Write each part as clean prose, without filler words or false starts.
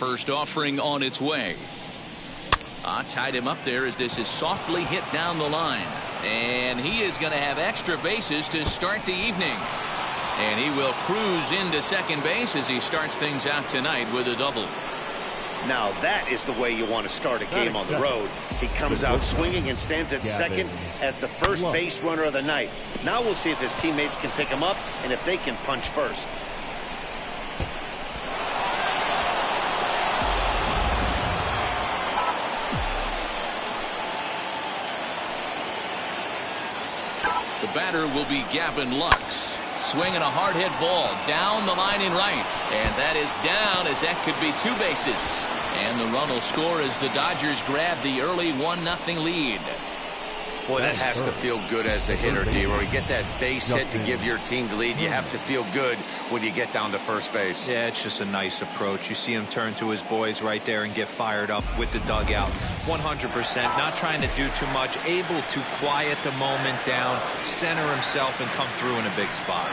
First offering on its way. Tied him up there as this is softly hit down the line. And he is going to have extra bases to start the evening. And he will cruise into second base as he starts things out tonight with a double. Now that is the way you want to start a game on the road. He comes out swinging and stands at second as the first base runner of the night. Now we'll see if his teammates can pick him up and if they can punch first. The batter will be Gavin Lux. Swinging a hard hit ball down the line in right. And that is down as that could be two bases. And the run will score as the Dodgers grab the early 1-0 lead. Boy, that has to feel good as a hitter, D-Roy. You get that base hit to give your team the lead. You have to feel good when you get down to first base. Yeah, it's just a nice approach. You see him turn to his boys right there and get fired up with the dugout. 100%, not trying to do too much, able to quiet the moment down, center himself, and come through in a big spot.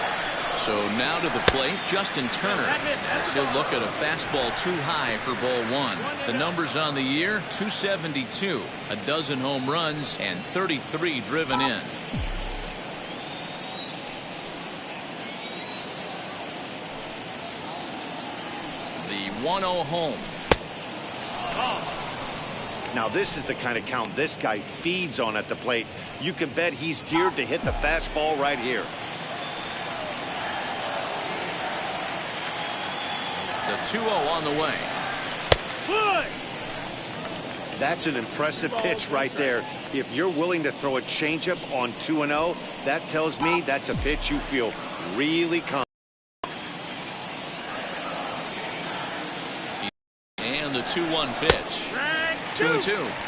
So now to the plate, Justin Turner, as he'll look at a fastball too high for ball one. The numbers on the year, 272, a dozen home runs, and 33 driven in. The 1-0 home. Now this is the kind of count this guy feeds on at the plate. You can bet he's geared to hit the fastball right here. The 2-0 on the way. That's an impressive pitch right there. If you're willing to throw a changeup on 2-0, that tells me that's a pitch you feel really confident. And the 2-1 pitch. 2-2.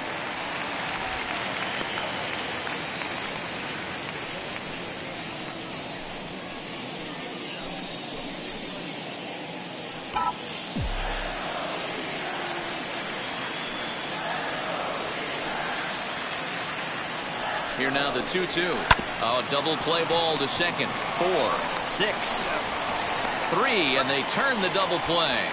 Here now the 2-2. Oh, double play ball to second. 4, 6, 3, and they turn the double play.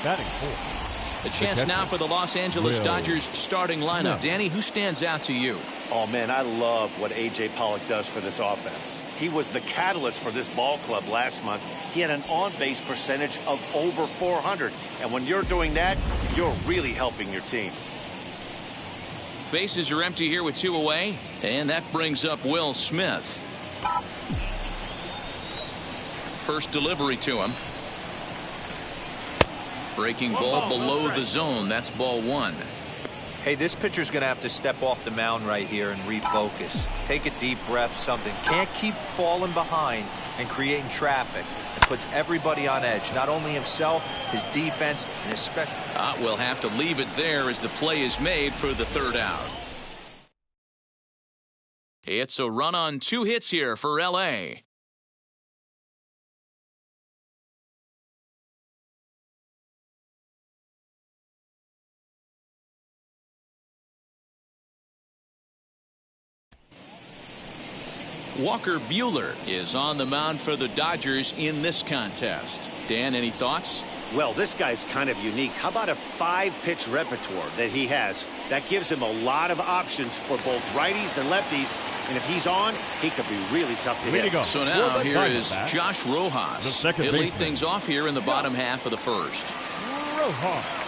Batting fourth. A chance now for the Los Angeles Dodgers starting lineup. Danny, who stands out to you? Oh, man, I love what A.J. Pollock does for this offense. He was the catalyst for this ball club last month. He had an on-base percentage of over 400. And when you're doing that, you're really helping your team. Bases are empty here with 2 away. And that brings up Will Smith. First delivery to him. Breaking ball below the zone. That's ball 1. Hey, this pitcher's going to have to step off the mound right here and refocus. Take a deep breath, something. Can't keep falling behind and creating traffic. It puts everybody on edge, not only himself, his defense, and his special. We'll have to leave it there as the play is made for the third out. It's a run on 2 hits here for L.A. Walker Buehler is on the mound for the Dodgers in this contest. Dan, any thoughts? Well, this guy's kind of unique. How about a 5-pitch repertoire that he has? That gives him a lot of options for both righties and lefties. And if he's on, he could be really tough to hit. So now here is Josh Rojas. He'll lead things off here in the bottom half of the first. Rojas.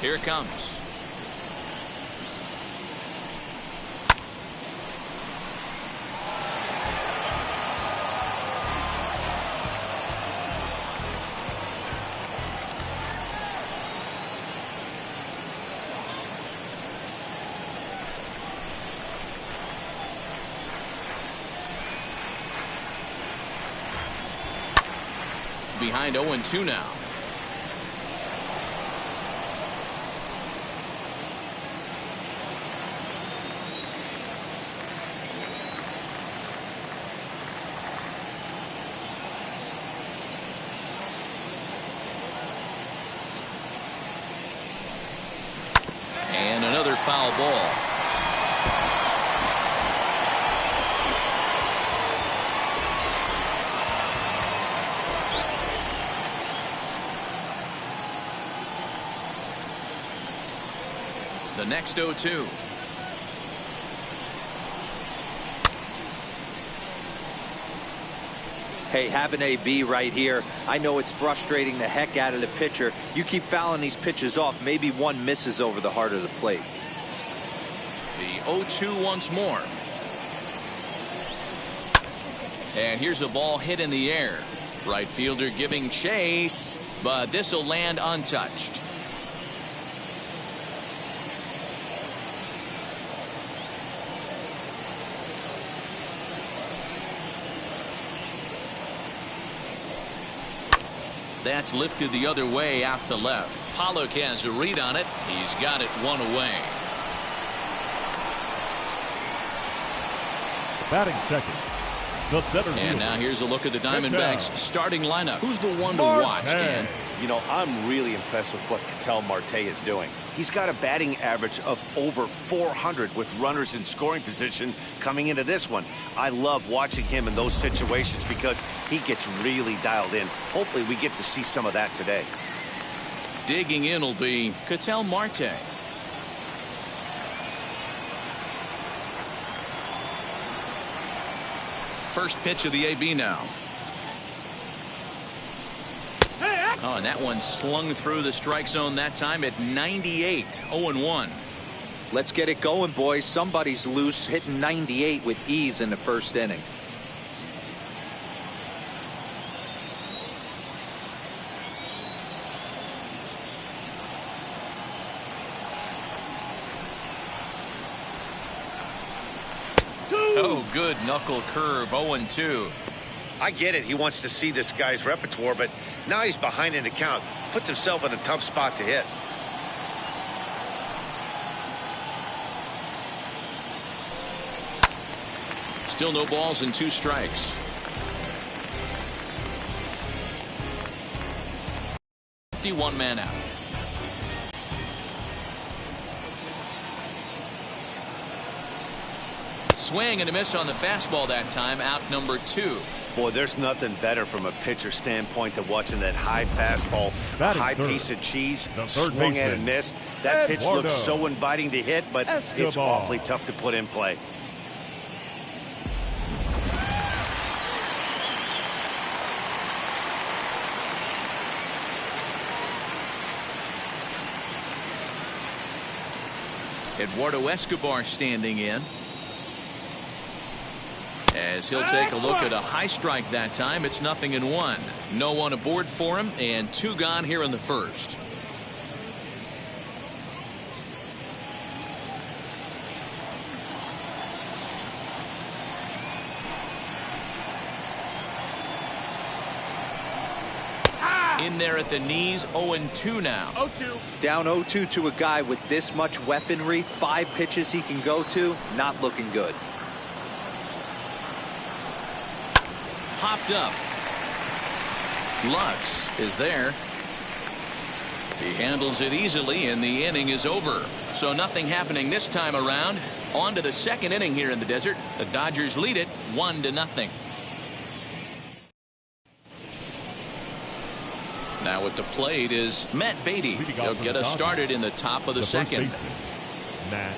Here it comes. Behind 0-2 now. And another foul ball. The next 0-2. Hey, have an AB right here. I know it's frustrating the heck out of the pitcher. You keep fouling these pitches off, maybe one misses over the heart of the plate. The 0-2 once more. And here's a ball hit in the air. Right fielder giving chase, but this will land untouched. That's lifted the other way out to left. Pollock has a read on it. He's got it one away. Batting second, the center fielder. And now here's a look at the Diamondbacks starting lineup. Who's the one to watch, Dan? You know, I'm really impressed with what Ketel Marte is doing. He's got a batting average of over 400 with runners in scoring position coming into this one. I love watching him in those situations because he gets really dialed in. Hopefully we get to see some of that today. Digging in will be Ketel Marte. First pitch of the AB now. Oh, and that one slung through the strike zone that time at 98. 0-1. Let's get it going, boys. Somebody's loose, hitting 98 with ease in the first inning. Oh, good knuckle curve. 0-2. I get it. He wants to see this guy's repertoire, but now he's behind in the count. Puts himself in a tough spot to hit. Still no balls and 2 strikes. One man out. Swing and a miss on the fastball that time. Out number 2. Boy, there's nothing better from a pitcher standpoint than watching that high fastball, high piece of cheese, swung at and missed. That pitch looks so inviting to hit, but it's awfully tough to put in play. Eduardo Escobar standing in. As he'll take a look at a high strike that time. It's 0-1. No one aboard for him, and 2 gone here in the first. In there at the knees. 0-2 now. 0-2. Down 0-2 to a guy with this much weaponry. 5 pitches he can go to. Not looking good. Popped up. Lux is there. He handles it easily, and the inning is over. So nothing happening this time around. On to the second inning here in the desert. The Dodgers lead it 1-0. Now at the plate is Matt Beatty. He'll get us started in the top of the second. Matt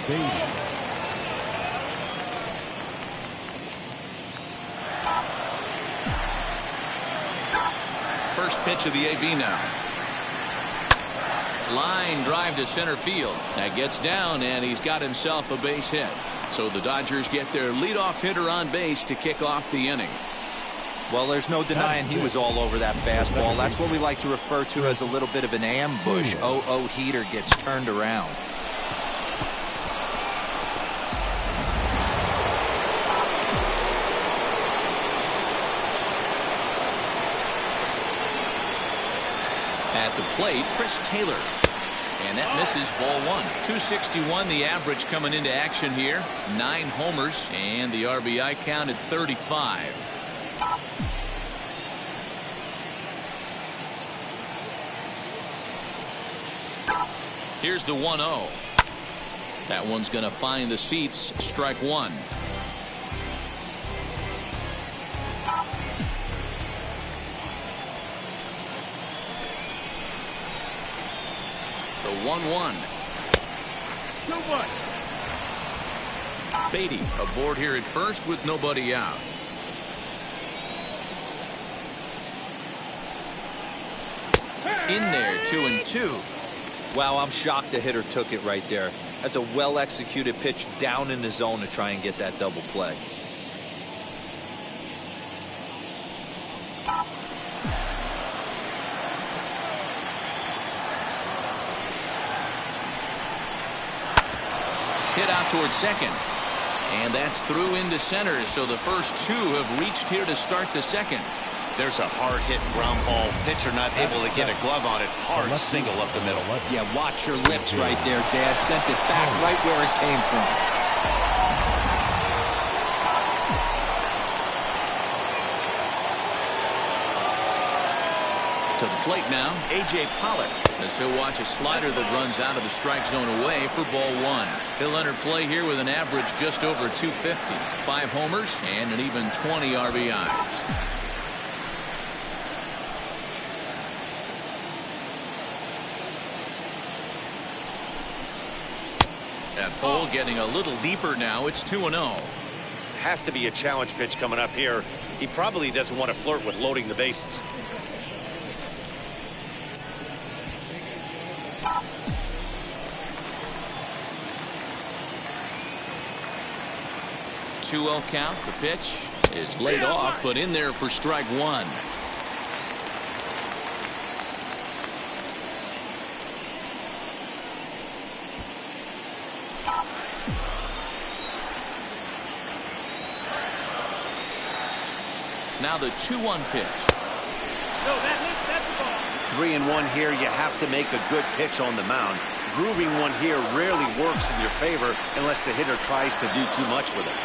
Beatty. First pitch of the AB now. Line drive to center field. That gets down, and he's got himself a base hit. So the Dodgers get their leadoff hitter on base to kick off the inning. Well, there's no denying he was all over that fastball. That's what we like to refer to as a little bit of an ambush. 0-0 heater gets turned around. At the plate, Chris Taylor. And that misses, ball one. 261 the average coming into action here. 9 homers, and the RBI count at 35. Here's the 1-0. That one's going to find the seats. Strike one. The 1-1. 2-1. Beatty aboard here at first with nobody out. In there, 2-2. Wow, I'm shocked the hitter took it right there. That's a well-executed pitch down in the zone to try and get that double play. Hit out towards second. And that's through into center. So the first 2 have reached here to start the second. There's a hard-hit ground ball. Pitcher not able to get a glove on it. Hard single up the middle. Yeah, watch your lips right there, Dad. Sent it back right where it came from. To the plate now, A.J. Pollock. As he'll watch a slider that runs out of the strike zone away for ball one. He'll enter play here with an average just over 250. 5 homers and an even 20 RBIs. That hole getting a little deeper now. It's 2-0. Has to be a challenge pitch coming up here. He probably doesn't want to flirt with loading the bases. 2-0 count. The pitch is laid off, but in there for strike one. Now the 2-1 pitch. 3-1 here. You have to make a good pitch on the mound. Grooving one here rarely works in your favor unless the hitter tries to do too much with it.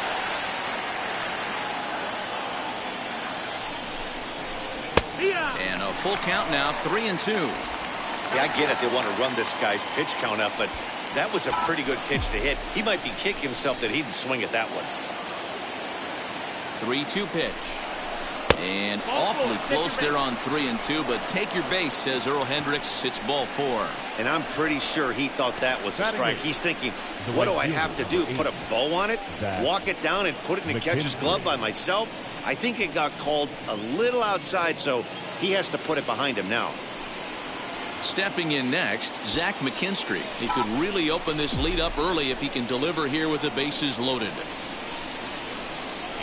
And a full count now, 3-2. Yeah, I get it. They want to run this guy's pitch count up, but that was a pretty good pitch to hit. He might be kicking himself that he didn't swing at that one. 3-2 pitch. And awfully close there on 3-2, but take your base, says Earl Hendricks. It's ball 4. And I'm pretty sure he thought that was a strike. He's thinking, what do I have to do? Put a bow on it? Walk it down and put it in the catcher's glove by myself? I think it got called a little outside, so he has to put it behind him now. Stepping in next, Zach McKinstry. He could really open this lead up early if he can deliver here with the bases loaded.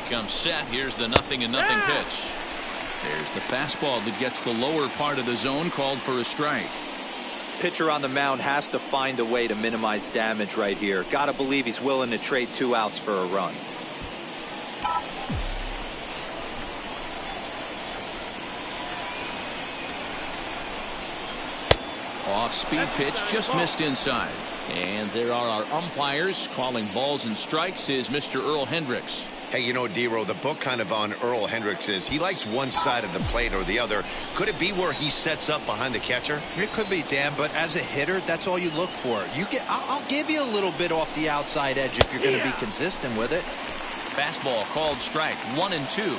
Comes set. Here's the 0-0 pitch. There's the fastball that gets the lower part of the zone, called for a strike. Pitcher on the mound has to find a way to minimize damage right here. Gotta believe he's willing to trade 2 outs for a run. Off-speed pitch, just missed inside. And there are our umpires calling balls and strikes is Mr. Earl Hendricks. Hey, you know, D-Row, the book kind of on Earl Hendricks is he likes one side of the plate or the other. Could it be where he sets up behind the catcher? It could be, Dan, but as a hitter, that's all you look for. I'll give you a little bit off the outside edge if you're going to be consistent with it. Fastball called strike, 1-2.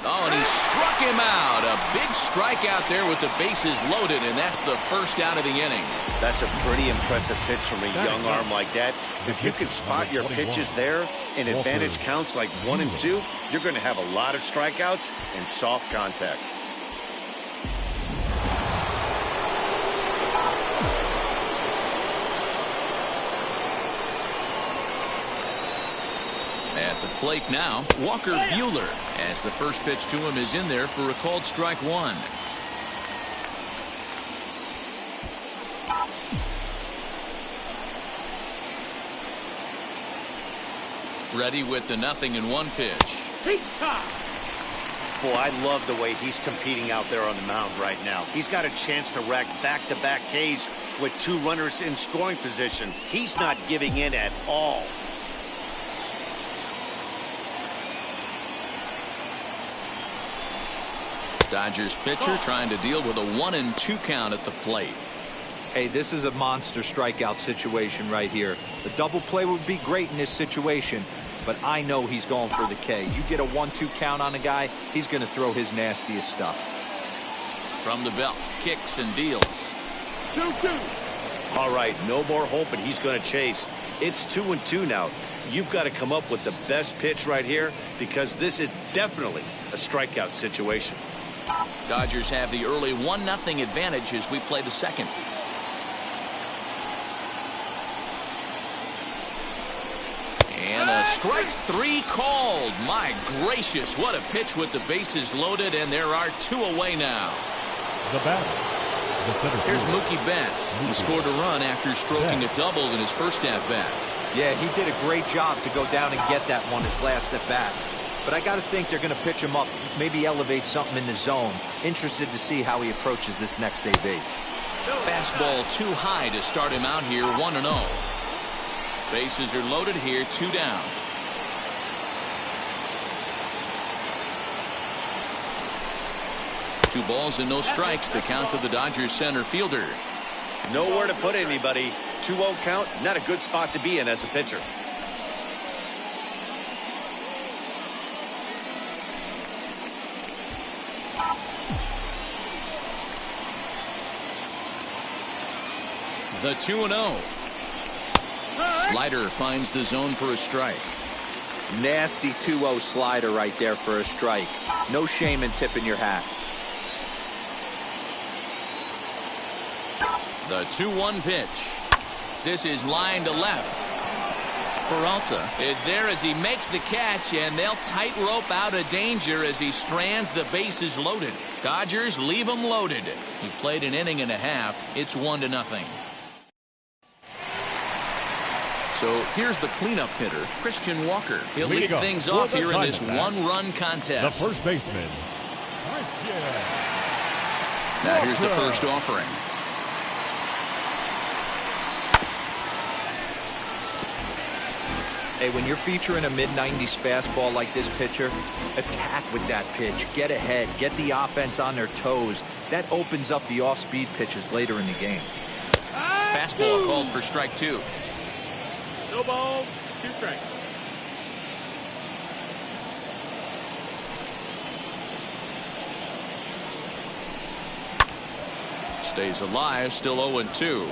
Oh, and he struck him out. A big strikeout there with the bases loaded, and that's the first out of the inning. That's a pretty impressive pitch from a young arm like that. If you can spot your pitches there and advantage counts like 1 and 2, you're going to have a lot of strikeouts and soft contact. At the plate now, Walker Buehler, as the first pitch to him is in there for a called strike 1. Ready with the 0-1 pitch. Boy, I love the way he's competing out there on the mound right now. He's got a chance to rack back-to-back Ks with 2 runners in scoring position. He's not giving in at all. Dodgers pitcher trying to deal with a 1-2 count at the plate. Hey, this is a monster strikeout situation right here. The double play would be great in this situation, but I know he's going for the K. You get a 1-2 count on a guy, he's going to throw his nastiest stuff. From the belt, kicks and deals. 2-2. All right, no more hoping he's going to chase. It's 2-2 now. You've got to come up with the best pitch right here because this is definitely a strikeout situation. Dodgers have the early 1-0 advantage as we play the second. And a strike 3 called. My gracious, what a pitch with the bases loaded, and there are 2 away now. The batter, the center Here's fielder. Mookie Betts, who scored a run after stroking a double in his first at-bat. Yeah, he did a great job to go down and get that one his last at bat. But I got to think they're going to pitch him up, maybe elevate something in the zone. Interested to see how he approaches this next AB. Fastball too high to start him out here 1-0. Bases are loaded here, 2 down. Two balls and no strikes, the count to the Dodgers center fielder. Nowhere to put anybody. 2-0 count, not a good spot to be in as a pitcher. The 2-0. Slider finds the zone for a strike. Nasty 2-0 slider right there for a strike. No shame in tipping your hat. The 2-1 pitch. This is line to left. Peralta is there as he makes the catch, and they'll tightrope out of danger as he strands the bases loaded. Dodgers leave him loaded. He played an inning and a half. It's 1-0. So here's the cleanup hitter, Christian Walker. He'll lead things off here in this 1-run contest. The first baseman, Now here's the first offering. Hey, when you're featuring a mid-90s fastball like this pitcher, attack with that pitch. Get ahead. Get the offense on their toes. That opens up the off-speed pitches later in the game. Fastball called for strike 2. No balls, 2 strikes. Stays alive, still 0-2.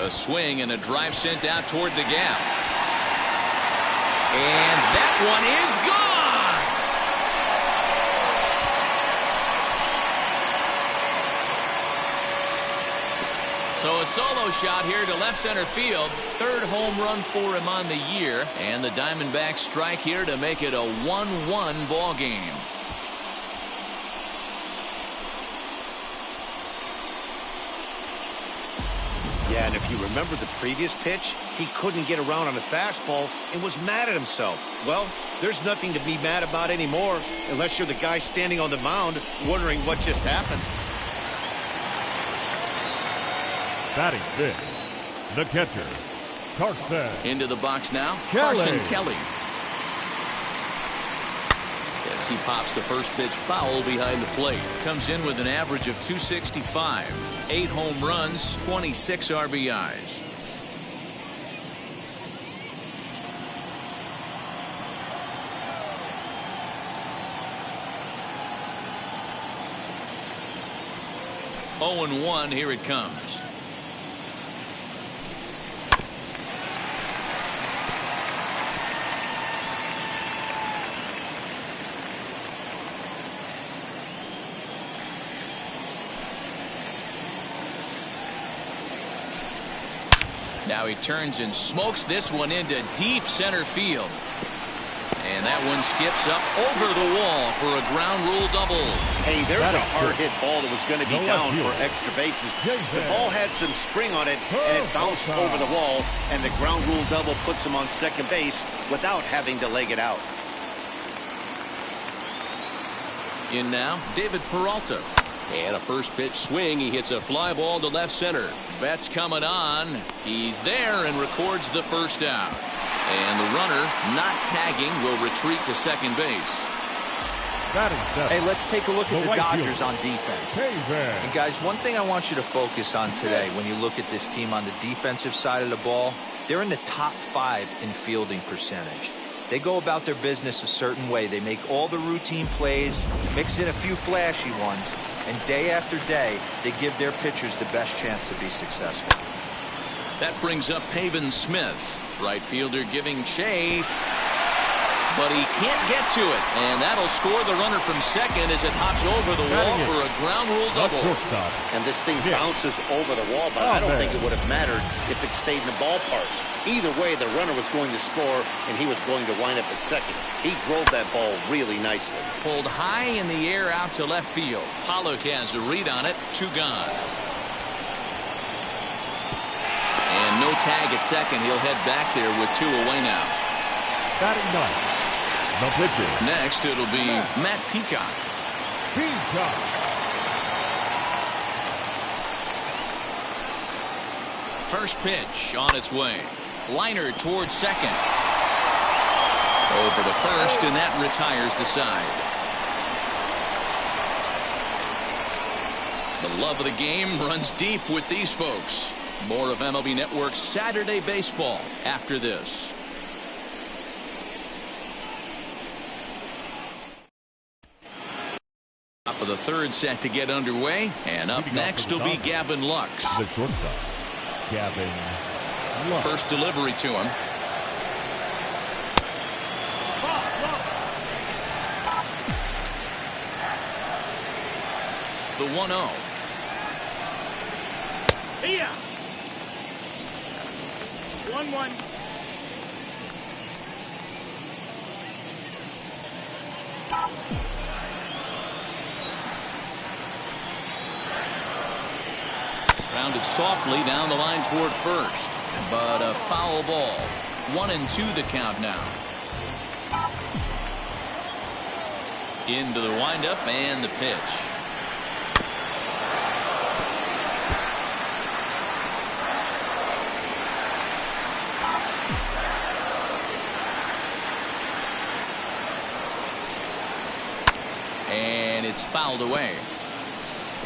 A swing and a drive sent out toward the gap. And that one is gone. So a solo shot here to left center field. 3rd home run for him on the year. And the Diamondbacks strike here to make it a 1-1 ball game. Yeah, and if you remember the previous pitch, he couldn't get around on a fastball and was mad at himself. Well, there's nothing to be mad about anymore unless you're the guy standing on the mound wondering what just happened. batting 5th, the catcher, Carson. Into the box now, Kelly. Carson Kelly. as he pops the first pitch foul behind the plate. Comes in with an average of 265, 8 home runs, 26 RBIs. Oh and 1, here it comes. Now he turns and smokes this one into deep center field. And that one skips up over the wall for a ground rule double. Hey, there's a hard hit ball that was going to be down for extra bases. The ball had some spring on it, and it bounced over the wall, and the ground rule double puts him on second base without having to leg it out. In now, David Peralta. And a first pitch swing. He hits a fly ball to left center. Betts coming on. He's there and records the first out. And the runner, not tagging, will retreat to second base. Hey, let's take a look at the Dodgers on defense. And guys, one thing I want you to focus on today when you look at this team on the defensive side of the ball, they're in the top 5 in fielding percentage. They go about their business a certain way. They make all the routine plays, mix in a few flashy ones, and day after day, they give their pitchers the best chance to be successful. That brings up Pavin Smith. Right fielder giving chase. But he can't get to it. And that'll score the runner from second as it hops over the wall for a ground rule double. And this thing bounces over the wall, but I don't think it would have mattered if it stayed in the ballpark. Either way, the runner was going to score, and he was going to wind up at second. He drove that ball really nicely. Pulled high in the air out to left field. Pollock has a read on it. 2 gone. And no tag at second. He'll head back there with 2 away now. Batting 9th, the pitcher. Next, it'll be Matt Peacock. First pitch on its way. Liner towards second. Over to first, and that retires the side. The love of the game runs deep with these folks. More of MLB Network's Saturday Baseball after this. Top of the third set to get underway, and up next will be Gavin Lux. The shortstop, Gavin Lux. First delivery to him. The 1-0. Here. 1-1. Grounded softly down the line toward first. But a foul ball. 1-2 the count now. Into the windup and the pitch. And it's fouled away.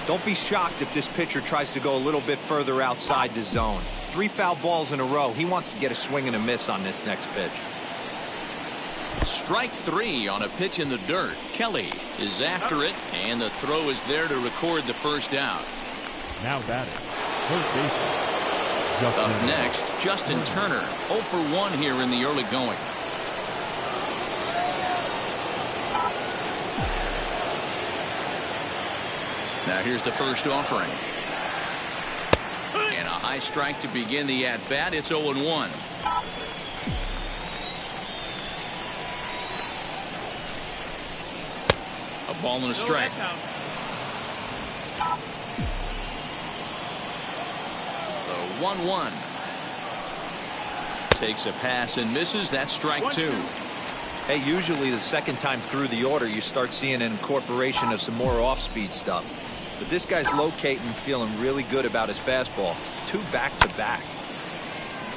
Don't be shocked if this pitcher tries to go a little bit further outside the zone. 3 foul balls in a row. He wants to get a swing and a miss on this next pitch. Strike 3 on a pitch in the dirt. Kelly is after it, and the throw is there to record the first out. Now batting, first baseman. Up next, Justin Turner. 0 for 1 here in the early going. Now here's the first offering. And a high strike to begin the at-bat. It's 0-1. A ball and a strike. The 1-1. Takes a pass and misses. That's strike 2. Hey, usually the second time through the order, you start seeing an incorporation of some more off-speed stuff. But this guy's locating and feeling really good about his fastball. 2 back-to-back.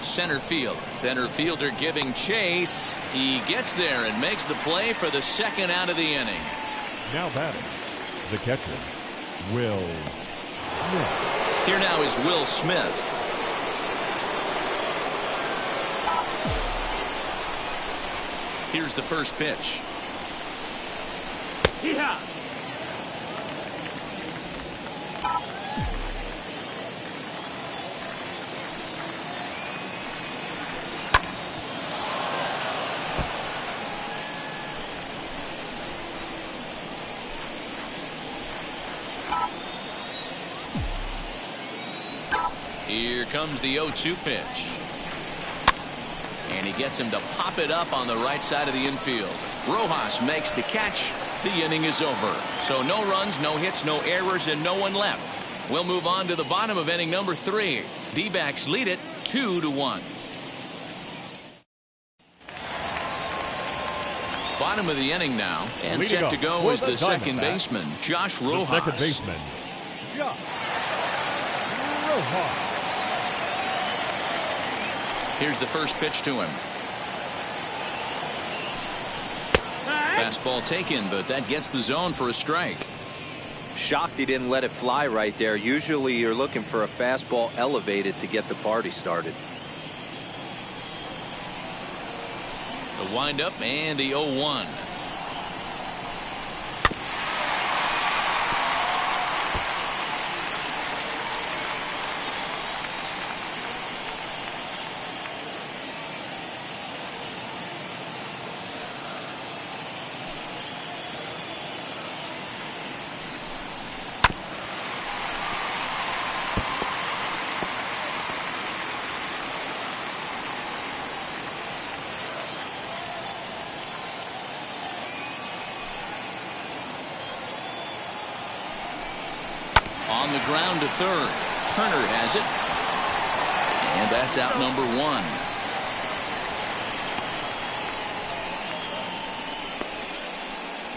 center field. Center fielder giving chase. He gets there and makes the play for the second out of the inning. Now batting, the catcher, Will Smith. Here now is Will Smith. Here's the first pitch. Hee-haw. Here comes the 0-2 pitch. And he gets him to pop it up on the right side of the infield. Rojas makes the catch. The inning is over. So no runs, no hits, no errors, and no one left. We'll move on to the bottom of inning number 3. D-backs lead it 2-1. Bottom of the inning now. And Leading set to go for is the second Diamondbacks, baseman, Josh Rojas. The second baseman, Josh Rojas. Here's the first pitch to him. Fastball taken, but that gets the zone for a strike. Shocked he didn't let it fly right there. Usually you're looking for a fastball elevated to get the party started. The windup and the 0-1. On the ground to third. Turner has it. And that's out number 1.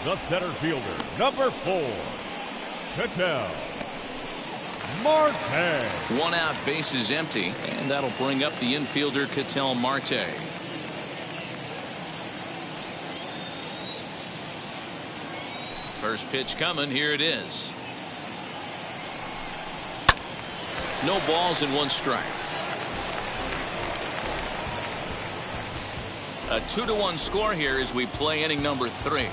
The center fielder, number 4, Ketel Marte. 1 out, bases empty, and that'll bring up the infielder Ketel Marte. First pitch coming. Here it is. No balls and 1 strike. A 2-1 score here as we play inning number 3.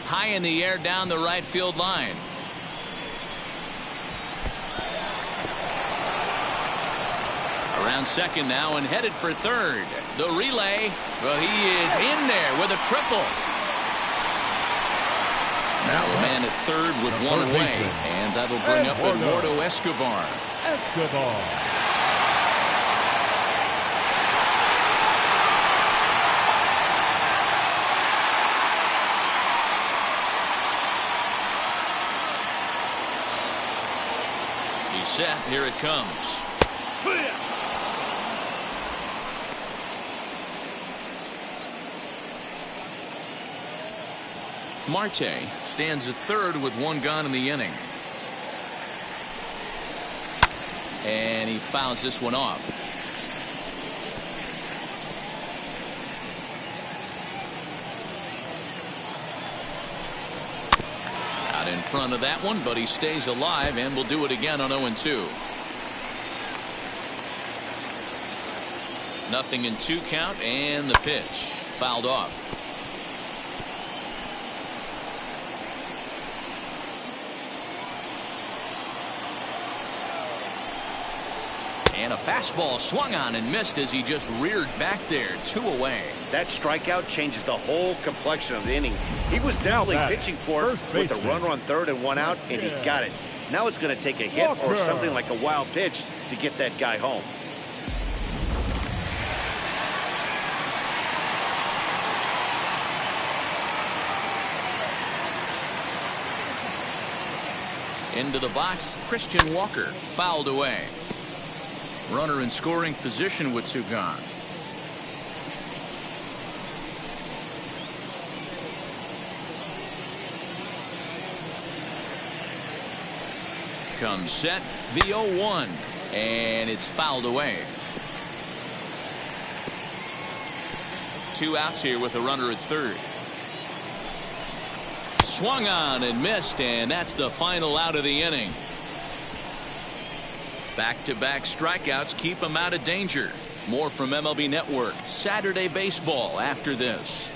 High in the air down the right field line. Around second now and headed for third. The relay, but he is in there with a triple. Now a man at third with 1 away, and that'll bring up Eduardo Escobar. He's set. Here it comes. Marte stands at third with 1 gone in the inning. And he fouls this one off. Out in front of that one, but he stays alive and will do it again on 0-2. Nothing in 2 count, and the pitch fouled off. And a fastball swung on and missed as he just reared back there. 2 away. That strikeout changes the whole complexion of the inning. He was definitely pitching for it with a runner on third and 1 out, and he got it. Now it's going to take a hit or something like a wild pitch to get that guy home. Into the box, Christian Walker fouled away. Runner in scoring position with 2 gone. comes set. The 0-1. And it's fouled away. 2 outs here with a runner at third. Swung on and missed, and that's the final out of the inning. Back-to-back strikeouts keep him out of danger. More from MLB Network Saturday Baseball after this.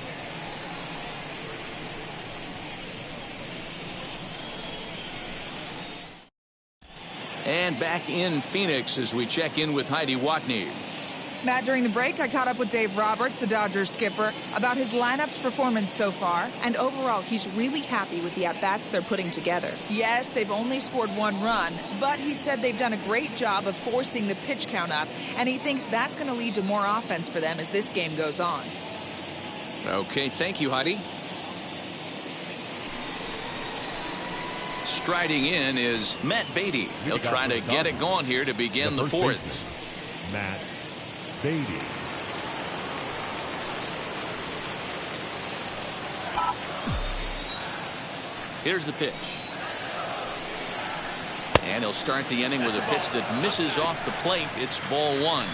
And back in Phoenix as we check in with Heidi Watney. Matt, during the break, I caught up with Dave Roberts, the Dodgers skipper, about his lineup's performance so far. And overall, he's really happy with the at-bats they're putting together. Yes, they've only scored 1 run, but he said they've done a great job of forcing the pitch count up. And he thinks that's going to lead to more offense for them as this game goes on. Okay, thank you, Heidi. Striding in is Matt Beatty. He'll try to get it going here to begin the 4th. Matt Beatty. Here's the pitch. And he'll start the inning with a pitch that misses off the plate. It's ball 1.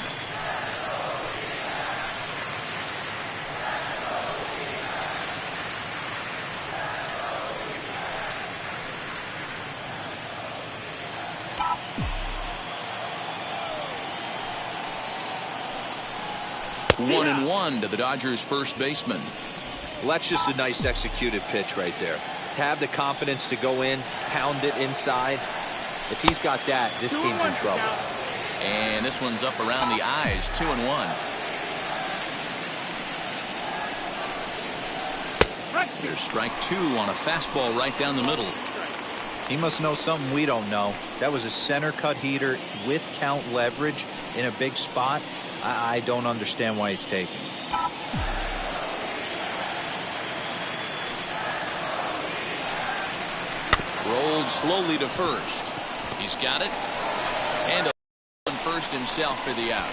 One and one to the Dodgers first baseman. Well, that's just a nice executed pitch right there. To have the confidence to go in, pound it inside. If he's got that, this team's in trouble. And this one's up around the eyes. 2-1. Here's strike 2 on a fastball right down the middle. He must know something we don't know. That was a center cut heater with count leverage in a big spot. I don't understand why he's taking. Rolled slowly to first. He's got it. And on first himself for the out.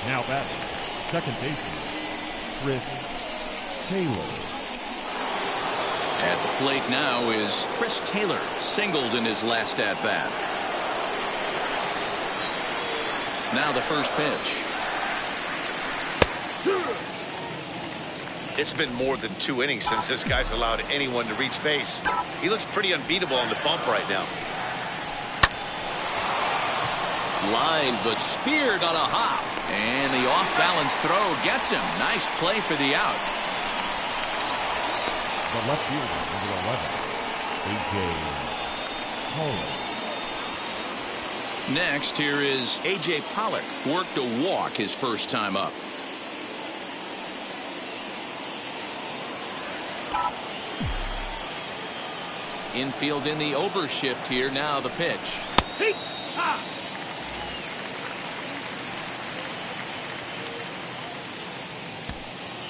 Now batting, second baseman, Chris Taylor. At the plate now is Chris Taylor, singled in his last at-bat. Now the first pitch. It's been more than 2 innings since this guy's allowed anyone to reach base. He looks pretty unbeatable on the bump right now. Line but speared on a hop. And the off-balance throw gets him. Nice play for the out. The left fielder, number 11, A.J. Pollock. Next, here is A.J. Pollock. Worked a walk his first time up. Infield in the overshift here. Now the pitch.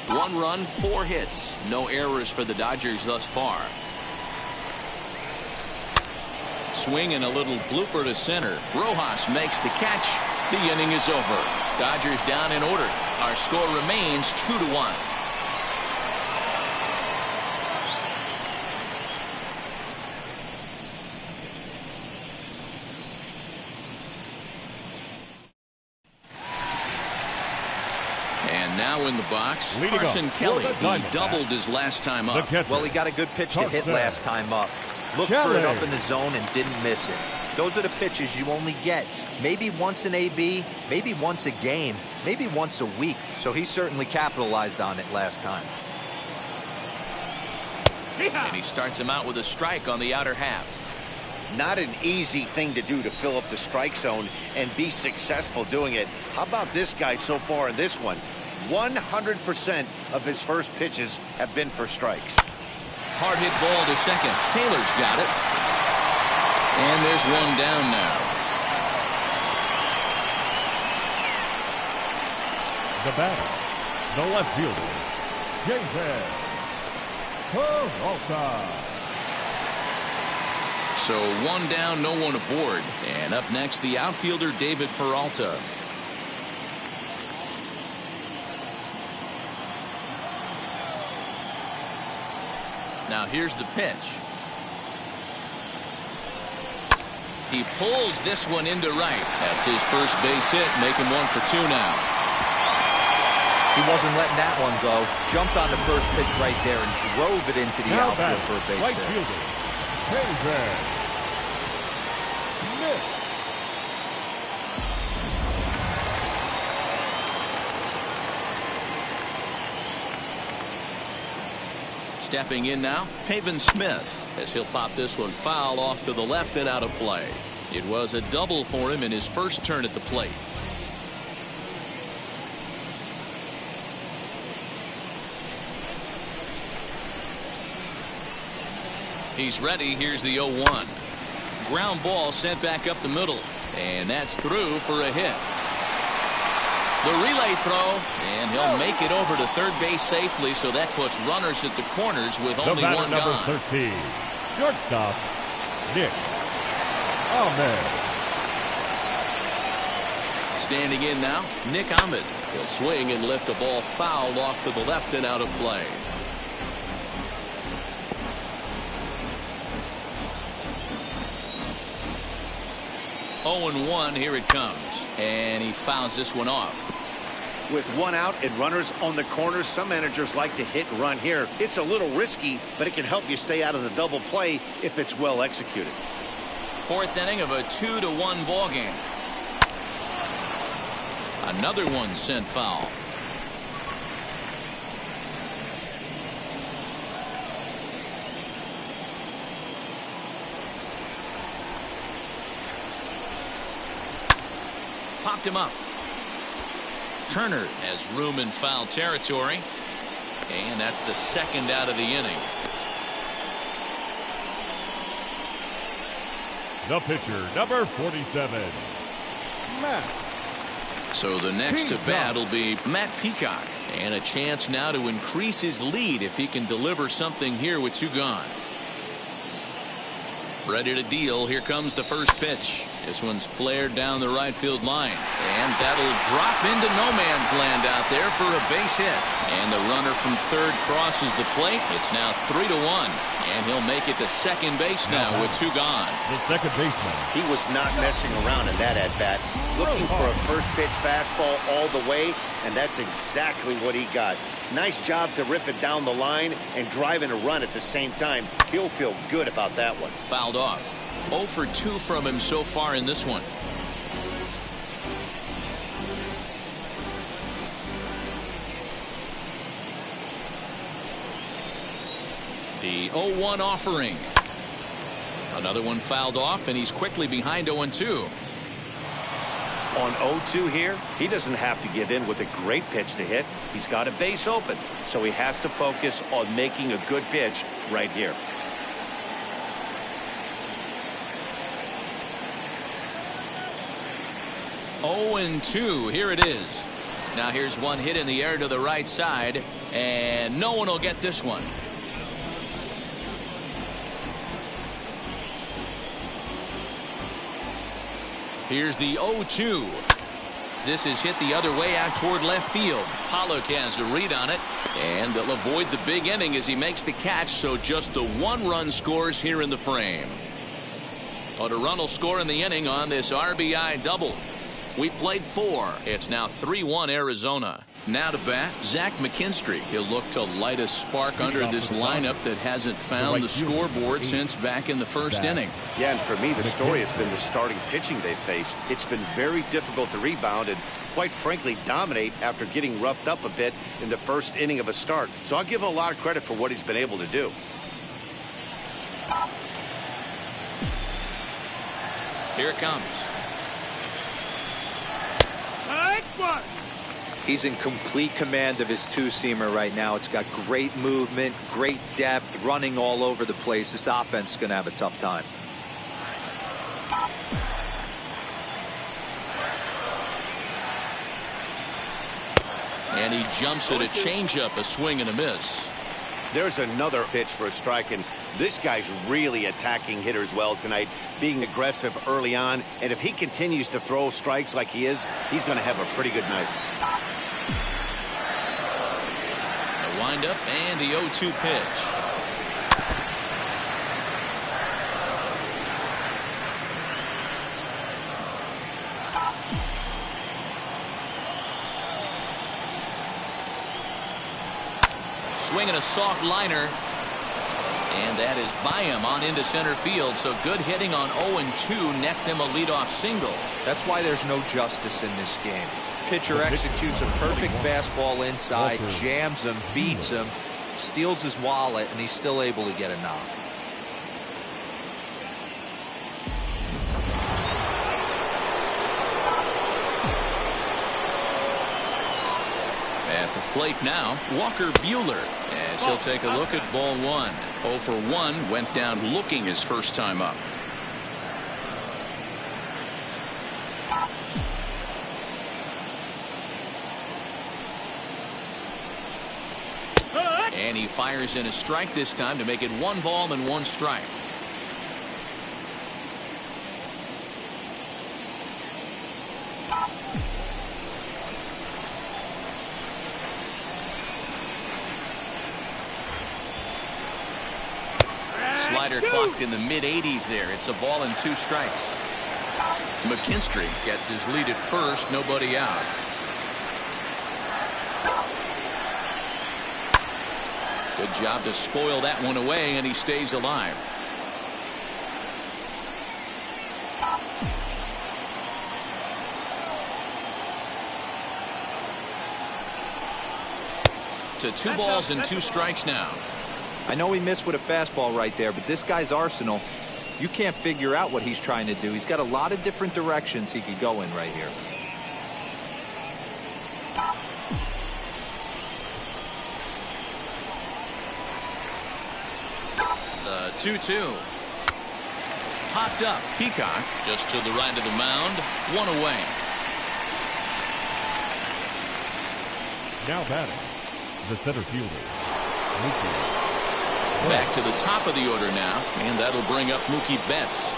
1 run, 4 hits. No errors for the Dodgers thus far. Swing and a little blooper to center. Rojas makes the catch. The inning is over. Dodgers down in order. Our score remains 2-1. Now in the box, Carson Kelly. He doubled his last time up. Well, he got a good pitch to hit last time up. Looked for it up in the zone and didn't miss it. Those are the pitches you only get maybe once an AB, maybe once a game, maybe once a week. So he certainly capitalized on it last time. And he starts him out with a strike on the outer half. Not an easy thing to do to fill up the strike zone and be successful doing it. How about this guy so far in this one? 100% of his first pitches have been for strikes. Hard hit ball to second. Taylor's got it. And there's one down now. The batter, the left fielder, David Peralta. So 1 down, no one aboard. And up next, the outfielder, David Peralta. Now here's the pitch. He pulls this one into right. That's his first base hit, making 1 for 2 now. He wasn't letting that one go. Jumped on the first pitch right there and drove it into the Now outfield batting, for a base right hit. fielder, David Smith. Stepping in now, Pavin Smith, as he'll pop this one foul off to the left and out of play. It was a double for him in his first turn at the plate. He's ready. Here's the 0-1. Ground ball sent back up the middle, and that's through for a hit. The relay throw, and he'll make it over to third base safely, so that puts runners at the corners with only The batter, one number gone. 13, shortstop, Nick Ahmed. Standing in now, Nick Ahmed. He'll swing and lift a ball fouled off to the left and out of play. Oh-1, here it comes, and he fouls this one off. With one out and runners on the corners, some managers like to hit and run here. It's a little risky, but it can help you stay out of the double play if it's well executed. Fourth inning of a 2-1 ball game. Another one sent foul. Popped him up. Turner has room in foul territory, and that's the second out of the inning. The pitcher, number 47, Matt. So the next to Peacock. bat will be Matt Peacock, and a chance now to increase his lead if he can deliver something here with 2 gone. Ready to deal. Here comes the first pitch. This one's flared down the right field line, and that'll drop into no man's land out there for a base hit. And the runner from third crosses the plate. It's now 3-1, and he'll make it to second base now with 2 gone. The second baseman. He was not messing around in that at-bat. Looking for a first-pitch fastball all the way, and that's exactly what he got. Nice job to rip it down the line and drive in a run at the same time. He'll feel good about that one. Fouled off. 0 for 2 from him so far in this one. The 0-1 offering. Another one fouled off, and he's quickly behind 0-2. On 0-2 here, he doesn't have to give in with a great pitch to hit. He's got a base open, so he has to focus on making a good pitch right here. And 2. Here it is. Now here's one hit in the air to the right side, and no one will get this one. Here's the 0-2. This is hit the other way out toward left field. Pollock has a read on it, and they'll avoid the big inning as he makes the catch, so just the 1 run scores here in the frame. But a run will score in the inning on this RBI double. We played 4. It's now 3-1 Arizona. Now to bat, Zach McKinstry. He'll look to light a spark under this lineup that hasn't found the scoreboard since back in the first inning. Yeah, and for me, the story has been the starting pitching they faced. It's been very difficult to rebound and, quite frankly, dominate after getting roughed up a bit in the first inning of a start. So I'll give him a lot of credit for what he's been able to do. Here it comes. He's in complete command of his 2-seamer right now. It's got great movement, great depth, running all over the place. This offense is going to have a tough time. And he jumps at a changeup, a swing and a miss. There's another pitch for a strike, and this guy's really attacking hitters well tonight, being aggressive early on. And if he continues to throw strikes like he is, he's going to have a pretty good night. The windup and the 0-2 pitch. swinging a soft liner. And that is by him on into center field. So good hitting on 0-2 nets him a leadoff single. That's why there's no justice in this game. Pitcher executes a perfect fastball inside, jams him, beats him, steals his wallet, and he's still able to get a knock. At the plate now, Walker Buehler, as he'll take a look at ball one. 0 for 1, went down looking his first time up. And he fires in a strike this time to make it 1 ball and 1 strike. Slider clocked in the mid-80s there. It's a ball and 2 strikes. McKinstry gets his lead at first, nobody out. Good job to spoil that one away, and he stays alive. To 2 balls and 2 strikes now. I know he missed with a fastball right there, but this guy's arsenal, you can't figure out what he's trying to do. He's got a lot of different directions he could go in right here. The 2-2. Popped up. Peacock just to the right of the mound. 1 away. Now batting, the center fielder, Mookie. Back to the top of the order now, and that'll bring up Mookie Betts.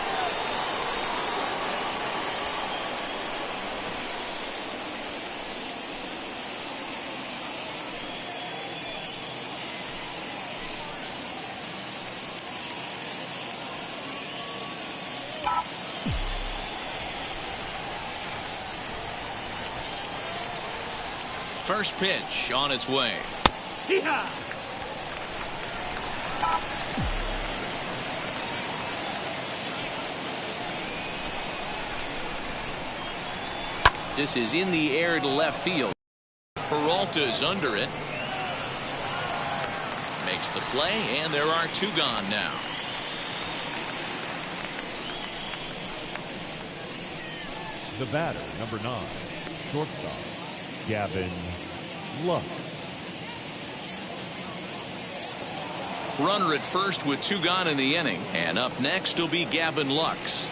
First pitch on its way. Hee-haw! This is in the air to left field. Peralta's under it. Makes the play, and there are 2 gone now. The batter, number 9, shortstop, Gavin Lux. Runner at first with 2 gone in the inning, and up next will be Gavin Lux.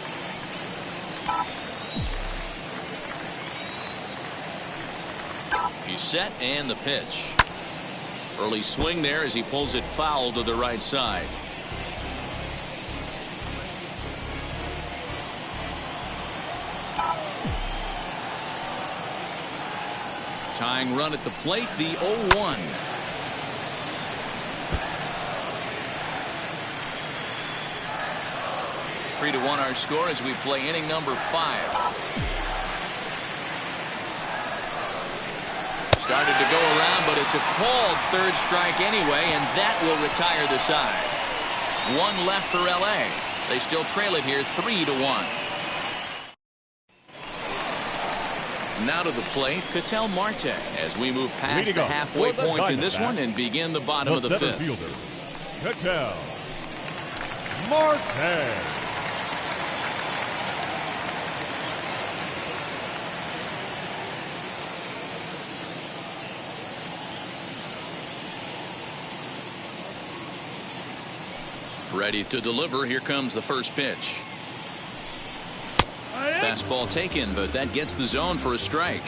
He's set, and the pitch. Early swing there as he pulls it foul to the right side. Tying run at the plate, the 0-1. Three to 1 our score as we play inning number 5. Started to go around, but it's a called 3rd strike anyway, and that will retire the side. 1 left for LA. They still trail it here 3-1. Now to the plate, Ketel Marte, as we move past the halfway point in this one and begin the bottom of the 5th. Fielder, Ketel Marte. Ready to deliver. Here comes the first pitch. Fastball taken, but that gets the zone for a strike.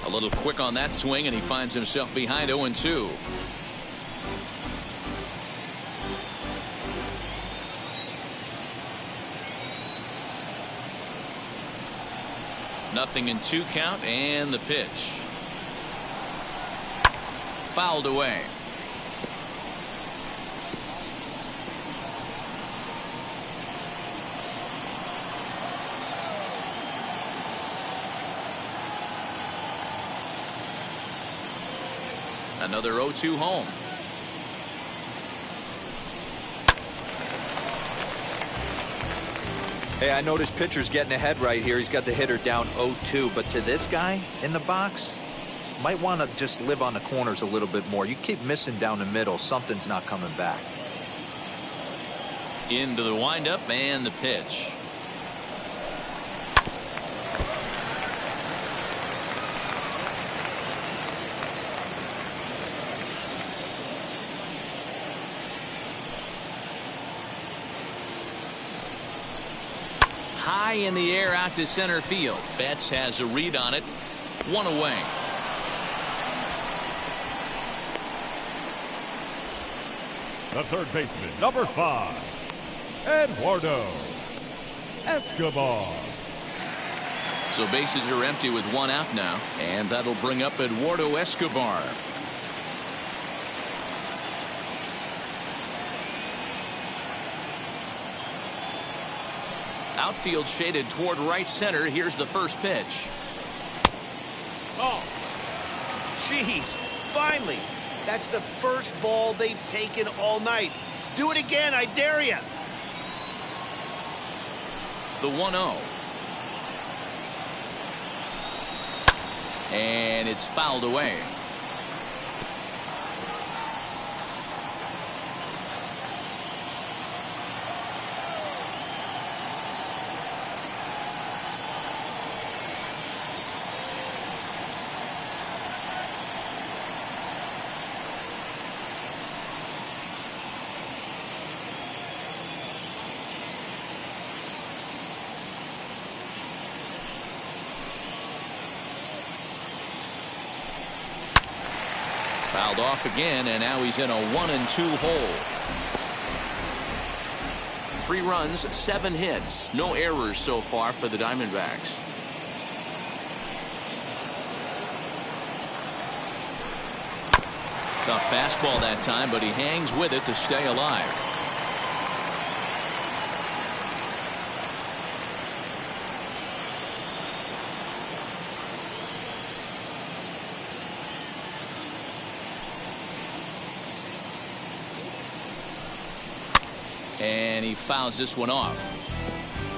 A little quick on that swing, and he finds himself behind 0-2. Nothing in 2 count, and the pitch. Fouled away. Another 0-2 home. Hey, I noticed pitcher's getting ahead right here. He's got the hitter down 0-2, but to this guy in the box, might want to just live on the corners a little bit more. You keep missing down the middle, something's not coming back. Into the windup and the pitch. High in the air out to center field. Betts has a read on it. One away. The third baseman, number 5, Eduardo Escobar. So bases are empty with one out now, and that'll bring up Eduardo Escobar. Outfield shaded toward right center. Here's the first pitch. Oh. Jeez, finally. That's the first ball they've taken all night. Do it again, I dare you. The 1-0. And it's fouled away. Fouled off again, and now he's in a 1-2 hole. 3 runs, 7 hits, no errors so far for the Diamondbacks. Tough fastball that time, but he hangs with it to stay alive. And he fouls this one off.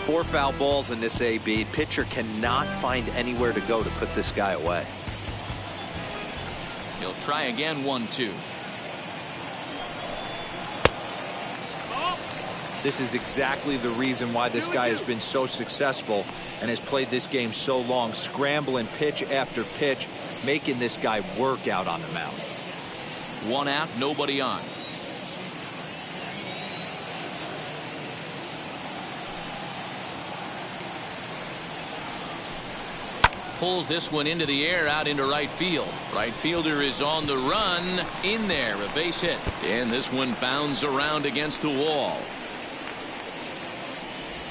4 foul balls in this AB. Pitcher cannot find anywhere to go to put this guy away. He'll try again. 1-2. This is exactly the reason why this guy has been so successful and has played this game so long, scrambling pitch after pitch, making this guy work out on the mound. 1 out, nobody on. Pulls this one into the air out into right field. Right fielder is on the run. In there, a base hit. And this one bounds around against the wall.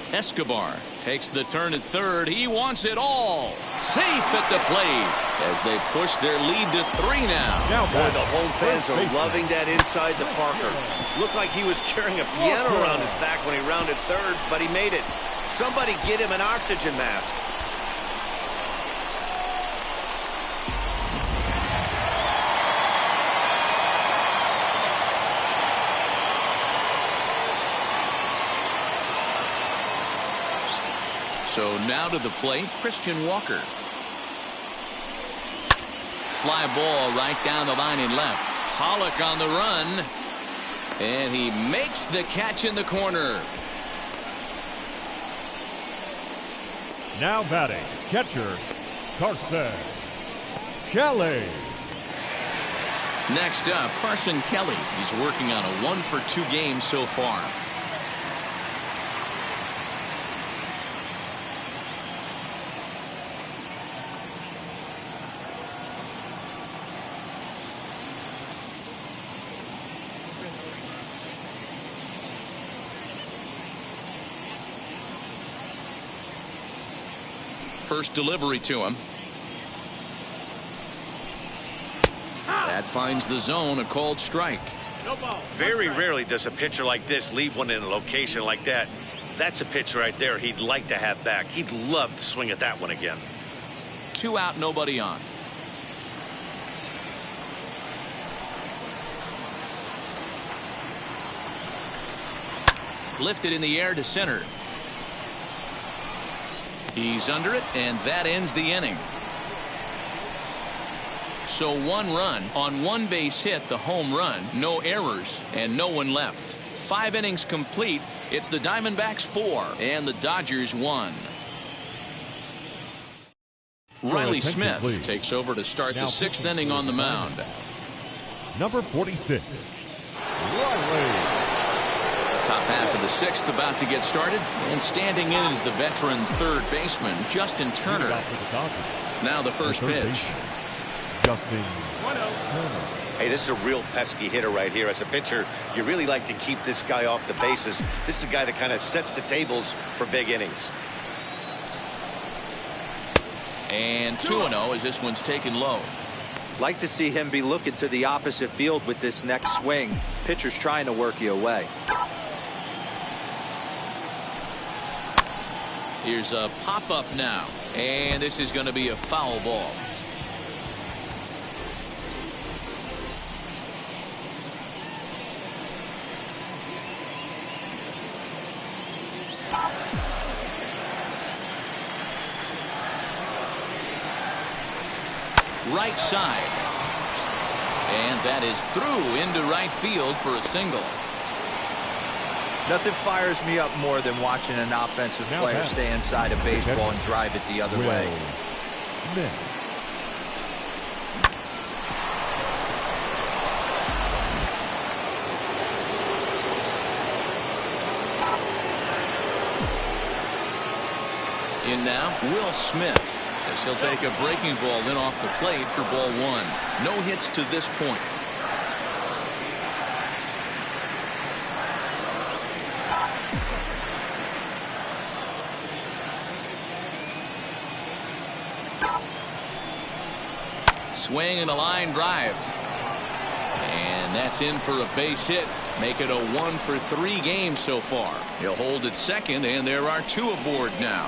Escobar takes the turn at third. He wants it all. Safe at the plate as they push their lead to 3 now. Boy, the home fans are loving that inside the Parker. Looked like he was carrying a piano around his back when he rounded third, but he made it. Somebody get him an oxygen mask. So now to the plate, Christian Walker. Fly ball right down the line in left. Pollock on the run. And he makes the catch in the corner. Now batting, catcher, Carson Kelly. Next up, Carson Kelly. He's working on a 1-for-2 game so far. First delivery to him. That finds the zone, a called strike. No ball. Very rarely does a pitcher like this leave one in a location like that. That's a pitch right there he'd like to have back. He'd love to swing at that one again. 2 out, nobody on. lifted in the air to center. He's under it, and that ends the inning. So 1 run on 1 base hit, the home run, no errors, and no one left. 5 innings complete. It's the Diamondbacks 4 and the Dodgers 1. Riley Smith please. takes over to start Now the 6th inning on the mound. Number 46, Riley. Top half of the 6th about to get started, and standing in is the veteran third baseman, Justin Turner. Now the first pitch. Justin Turner. Hey, this is a real pesky hitter right here. As a pitcher, you really like to keep this guy off the bases. This is a guy that kind of sets the tables for big innings. And 2-0 as this one's taken low. Like to see him be looking to the opposite field with this next swing. Pitcher's trying to work you away. Here's a pop-up now, and this is going to be a foul ball. Right side, and that is through into right field for a single. Nothing fires me up more than watching an offensive player stay inside a baseball and drive it the other way. Smith. In now, Will Smith, as he'll take a breaking ball in off the plate for ball 1. No hits to this point. Swing and a line drive. And that's in for a base hit. Make it a 1-for-3 game so far. He'll hold at second, and there are 2 aboard now.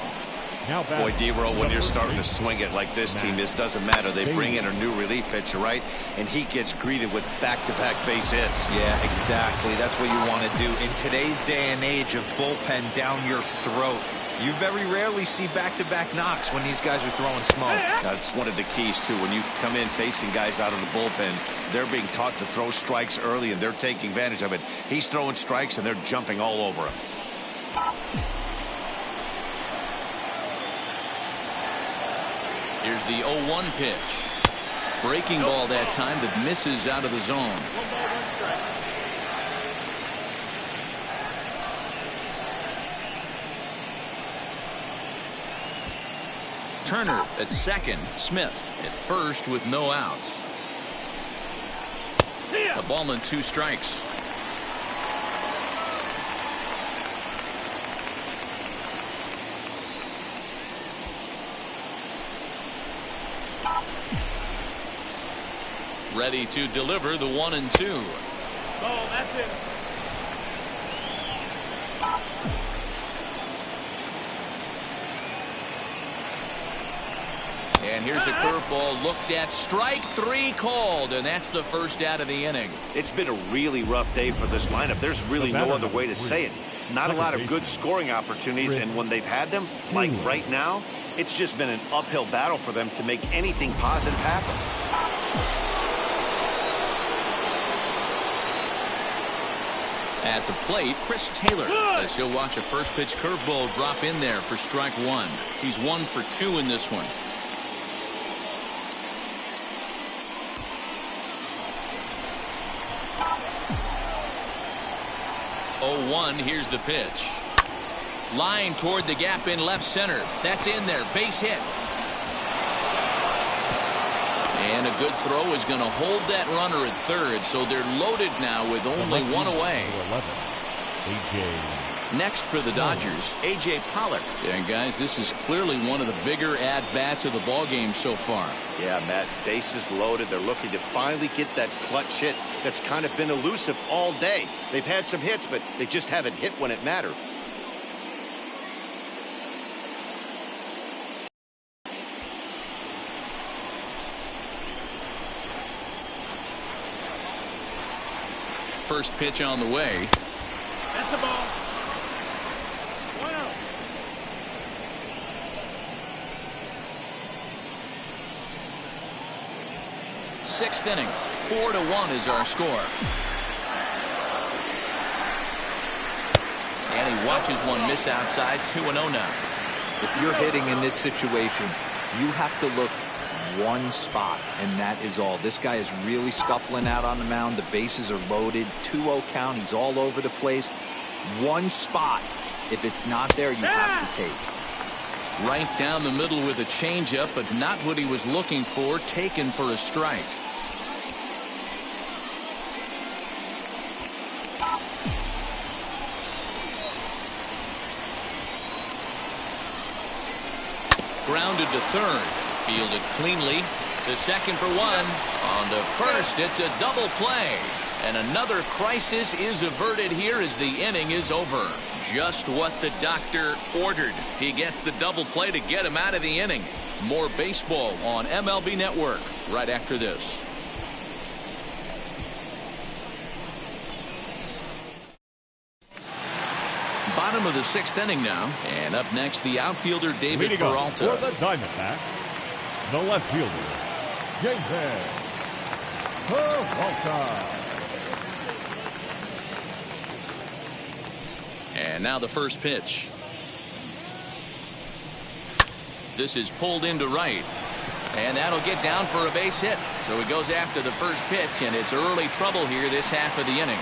Boy, D-Row, when you're starting to swing it like this team is, doesn't matter. They bring in a new relief pitcher, right? And he gets greeted with back-to-back base hits. Yeah, exactly. That's what you want to do. In today's day and age of bullpen down your throat, you very rarely see back-to-back knocks when these guys are throwing smoke. That's one of the keys, too. When you come in facing guys out of the bullpen, they're being taught to throw strikes early, and they're taking advantage of it. He's throwing strikes, and they're jumping all over him. Here's the 0-1 pitch. Breaking ball that time that misses out of the zone. Turner at second. Smith at first with no outs. A ball and 2 strikes. Ready to deliver the 1-2. Oh, that's it. And here's a curveball looked at. Strike 3 called, and that's the first out of the inning. It's been a really rough day for this lineup. There's really no other way to say it. Not a lot of good scoring opportunities, and when they've had them, like right now, it's just been an uphill battle for them to make anything positive happen. At the plate, Chris Taylor, as he'll watch a first pitch curveball drop in there for strike 1. He's 1 for 2 in this one. Here's the pitch. Line toward the gap in left center. That's in there. Base hit. And a good throw is going to hold that runner at third, so they're loaded now with only 1 away. Next for the Dodgers, A.J. Pollock. And guys, this is clearly one of the bigger at-bats of the ballgame so far. Yeah, Matt, bases loaded. They're looking to finally get that clutch hit that's kind of been elusive all day. They've had some hits, but they just haven't hit when it mattered. First pitch on the way. That's the ball. 6th inning. 4-1 is our score. And he watches one miss outside. 2-0 now. If you're hitting in this situation, you have to look one spot, and that is all. This guy is really scuffling out on the mound. The bases are loaded. 2-0 count. He's all over the place. One spot. If it's not there, you have to take. Right down the middle with a changeup, but not what he was looking for. Taken for a strike. Grounded to third. Fielded cleanly. To second for one. On to first. It's a double play. And another crisis is averted here as the inning is over. Just what the doctor ordered. He gets the double play to get him out of the inning. More baseball on MLB Network right after this. Bottom of the 6th inning now. And up next, the outfielder David Peralta. For the Diamondbacks, the left fielder, David Peralta. And now the first pitch. This is pulled into right. And that'll get down for a base hit. So he goes after the first pitch, and it's early trouble here this half of the inning.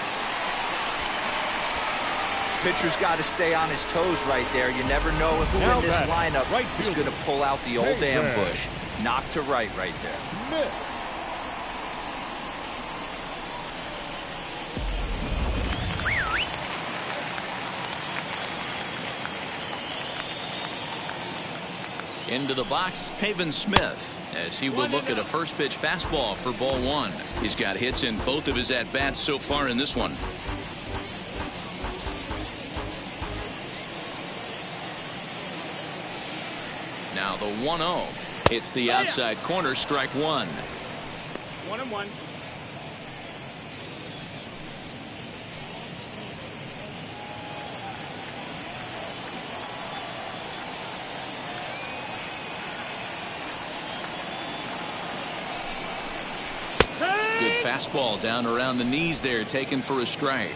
Pitcher's got to stay on his toes right there. You never know who Now in this batting, lineup right is fielder, going to pull out the old David ambush. Knock to right there. Smith. Into the box, Haven Smith, as he will look at a first pitch fastball for ball one. He's got hits in both of his at-bats so far in this one. Now the 1-0. Hits the outside corner, strike one. 1-1. Good fastball down around the knees there, taken for a strike.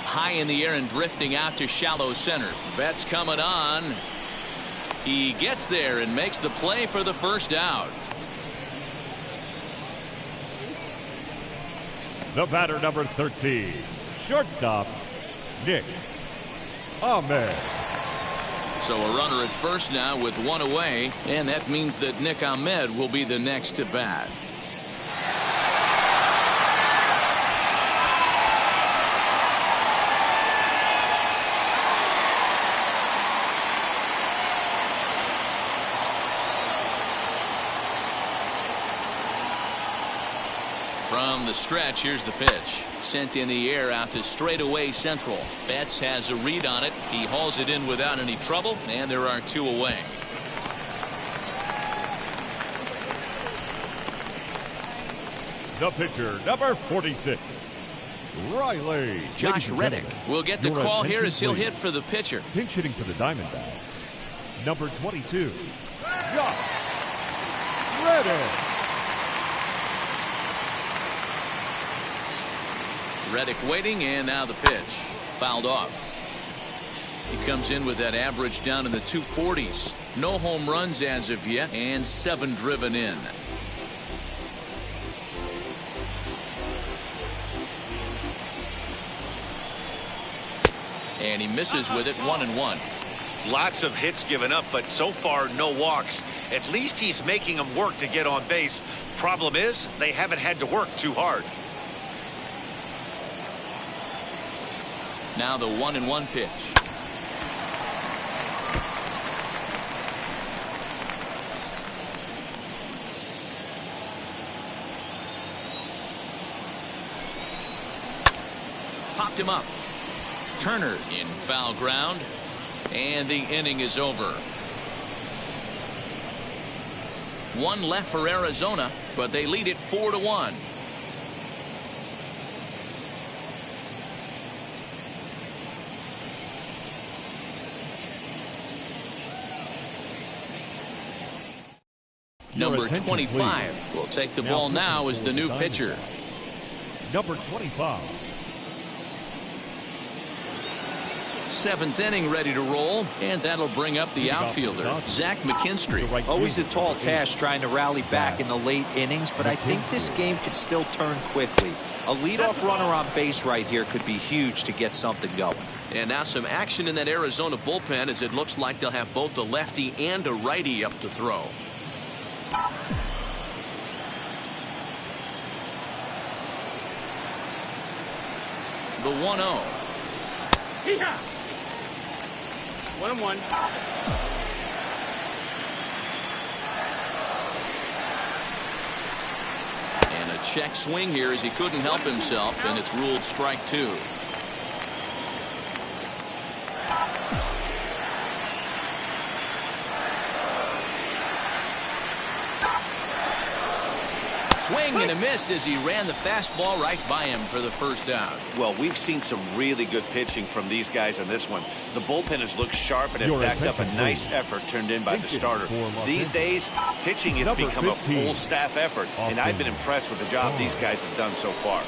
High in the air and drifting out to shallow center. Betts coming on. He gets there and makes the play for the first out. The batter, number 13, shortstop, Nick Ahmed. So a runner at first now with one away, and that means that Nick Ahmed will be the next to bat. From the stretch, here's the pitch. Sent in the air out to straightaway central. Betts has a read on it. He hauls it in without any trouble, and there are two away. The pitcher, number 46, Riley. Josh Reddick will get the Your call here attention, as he'll please. hit for the pitcher. Pinch hitting for the Diamondbacks, number 22, Josh Reddick. Reddick waiting, and now the pitch. Fouled off. He comes in with that average down in the 240s. No home runs as of yet, and 7 driven in. And he misses with it, 1-1. Lots of hits given up, but so far no walks. At least he's making them work to get on base. Problem is, they haven't had to work too hard. Now the 1-1 pitch. Popped him up. Turner in foul ground, and the inning is over. One left for Arizona, but they lead it 4-1. Number 25 will take the ball now as the new pitcher. Number 25. Seventh inning ready to roll, and that'll bring up the outfielder, Zach McKinstry. Always a tall task trying to rally back in the late innings, but I think this game could still turn quickly. A leadoff runner on base right here could be huge to get something going. And now some action in that Arizona bullpen as it looks like they'll have both a lefty and a righty up to throw. The 1-0. 1-1. And a check swing here as he couldn't help himself, and it's ruled strike 2. Swing and a miss as he ran the fastball right by him for the first out. Well, we've seen some really good pitching from these guys in this one. The bullpen has looked sharp and it backed up a nice effort turned in by the starter. These days, pitching has become a full staff effort, and I've been impressed with the job these guys have done so far.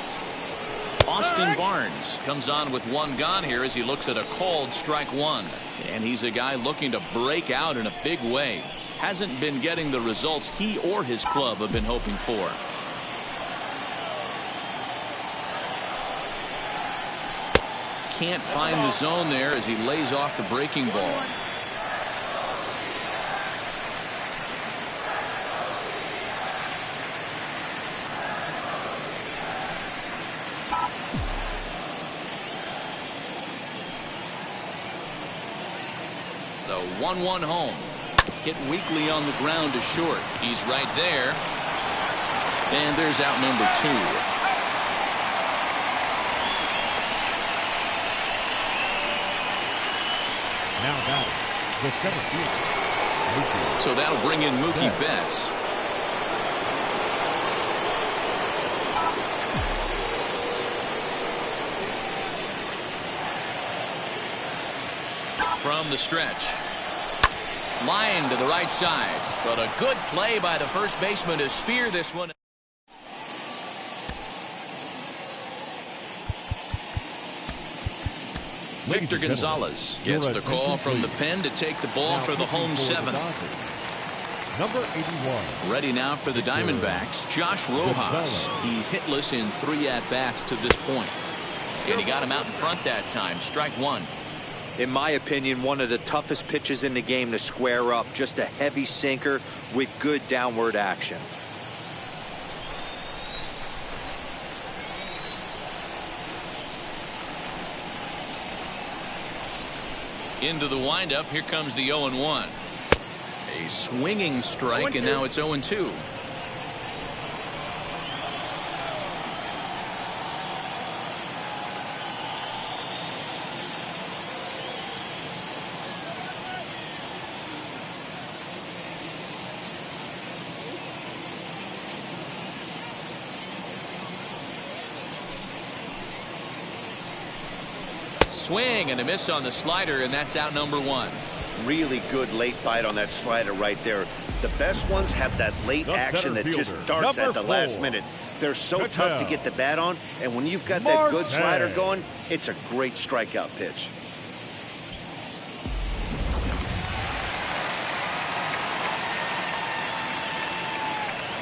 Austin Barnes comes on with one gone here as he looks at a called strike 1. And he's a guy looking to break out in a big way. Hasn't been getting the results he or his club have been hoping for. Can't find the zone there as he lays off the breaking ball. The 1-1 home. Hit weakly on the ground to short. He's right there. And there's out number 2. Now batting, the center fielder. So that'll bring in Mookie Betts. From the stretch. Line to the right side. But a good play by the first baseman to spear this one. Victor Gonzalez gets the call from the pen to take the ball for the home 7th. Number 81. Ready now for the Diamondbacks, Josh Rojas. He's hitless in 3 at-bats to this point. And he got him out in front that time. Strike 1. In my opinion, one of the toughest pitches in the game to square up. Just a heavy sinker with good downward action. Into the windup. Here comes the 0-1. A swinging strike, and now it's 0-2. Swing and a miss on the slider, and that's out number 1. Really good late bite on that slider right there. The best ones have that late action that just darts at the last minute. They're so tough to get the bat on, and when you've got that good slider going, it's a great strikeout pitch.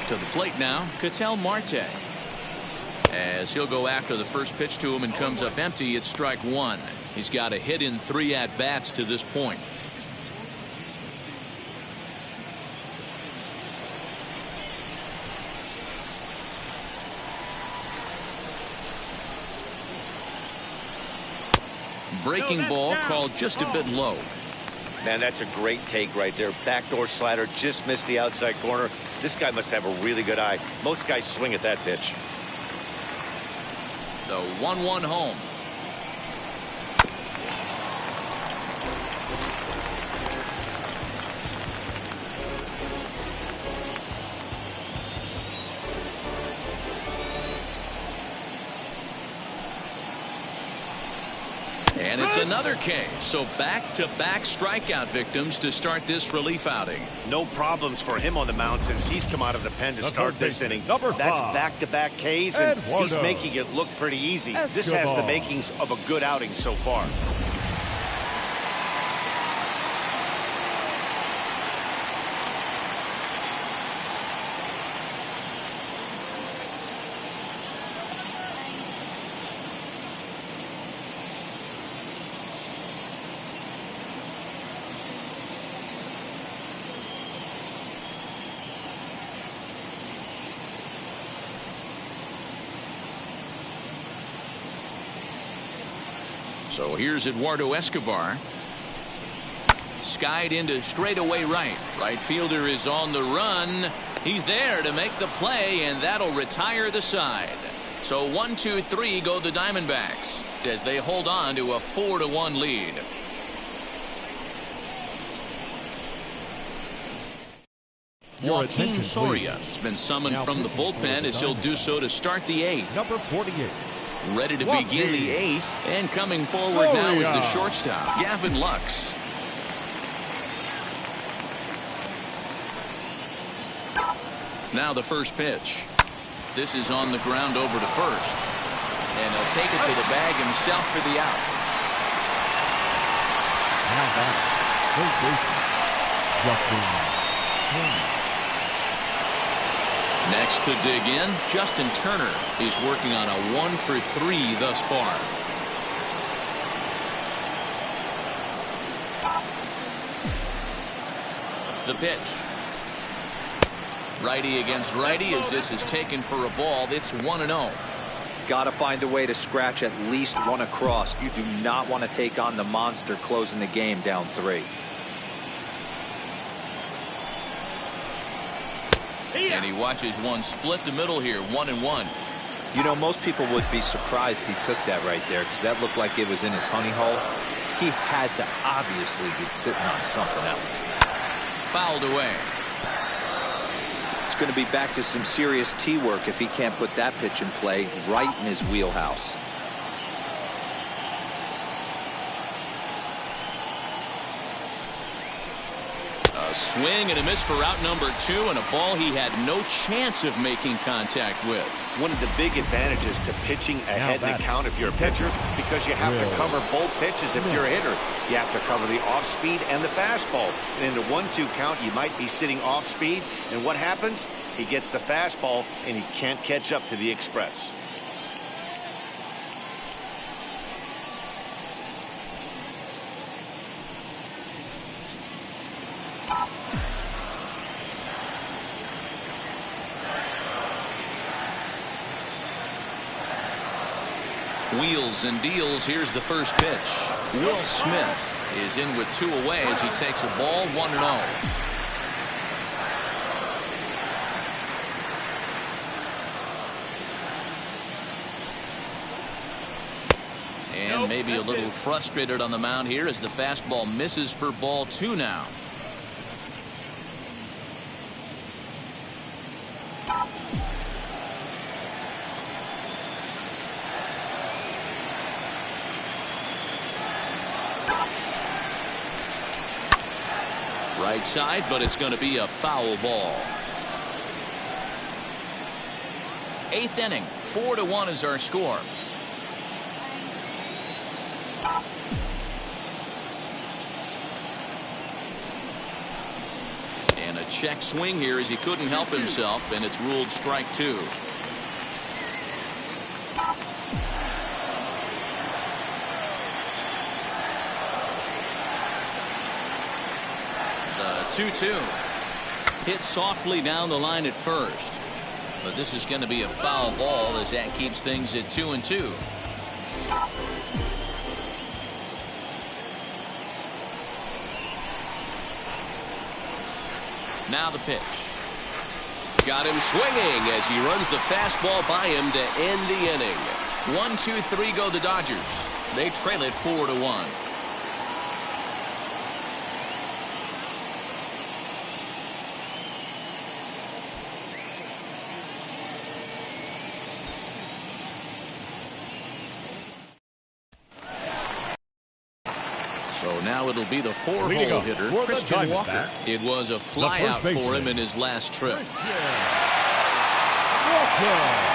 To the plate now, Ketel Marte. As he'll go after the first pitch to him and comes up empty, it's strike 1. He's got a hit in 3 at-bats to this point. Breaking ball called just a bit low. Man, that's a great take right there. Backdoor slider just missed the outside corner. This guy must have a really good eye. Most guys swing at that pitch. The 1-1 home. And it's another K. So back-to-back strikeout victims to start this relief outing. No problems for him on the mound since he's come out of the pen to start this inning. Number That's 5. back-to-back Ks, and he's Eduardo making it look pretty easy. This has the makings of a good outing so far. So here's Eduardo Escobar. Skied into straightaway right. Right fielder is on the run. He's there to make the play, and that'll retire the side. So 1-2-3 go the Diamondbacks as they hold on to a 4-1 lead. Joaquin Soria has been summoned from the bullpen as he'll do so to start the 8th. Number 48. Ready to begin the 8th, and coming forward now is the shortstop, Gavin Lux. Now the first pitch. This is on the ground over to first. And he'll take it to the bag himself for the out. Now back. Third baseman, Justin. Next to dig in, Justin Turner. He's working on a 1-for-3 thus far. The pitch. Righty against righty as this is taken for a ball. It's 1-0. Got to find a way to scratch at least one across. You do not want to take on the monster closing the game down 3. And he watches one split the middle here, 1-1. You know, most people would be surprised he took that right there because that looked like it was in his honey hole. He had to obviously be sitting on something else. Fouled away. It's going to be back to some serious tee work if he can't put that pitch in play right in his wheelhouse. A swing and a miss for out number 2, and a ball he had no chance of making contact with. One of the big advantages to pitching ahead in the count if you're a pitcher, because you have to cover both pitches if you're a hitter. You have to cover the off-speed and the fastball. And in the 1-2 count, you might be sitting off-speed, and what happens? He gets the fastball, and he can't catch up to the express. Wheels and deals. Here's the first pitch. Will Smith is in with 2 away as he takes a ball, 1-0. And maybe a little frustrated on the mound here as the fastball misses for ball 2 now. Right side, but it's going to be a foul ball. 8th inning, 4-1 is our score. And a check swing here as he couldn't help himself, and it's ruled strike 2. The 2-2. Hit softly down the line at first. But this is going to be a foul ball as that keeps things at 2-2. Now the pitch. Got him swinging as he runs the fastball by him to end the inning. 1-2-3 go the Dodgers. They trail it 4-1. So now it'll be the 4-hole hitter, Christian Walker. It was a flyout for him in his last trip. Walker.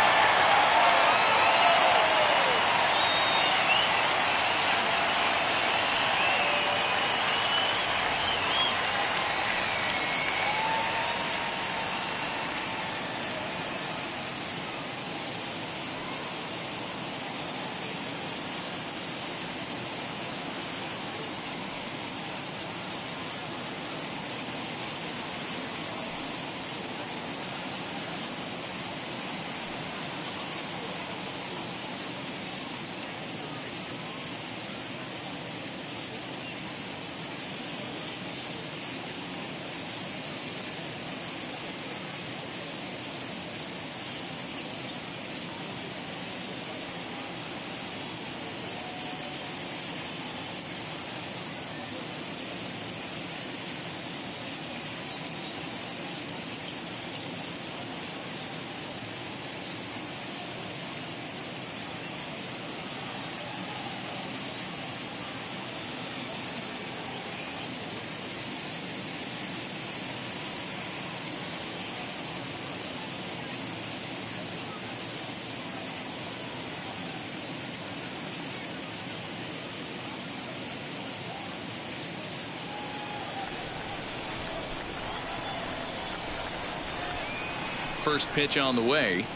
First pitch on the way.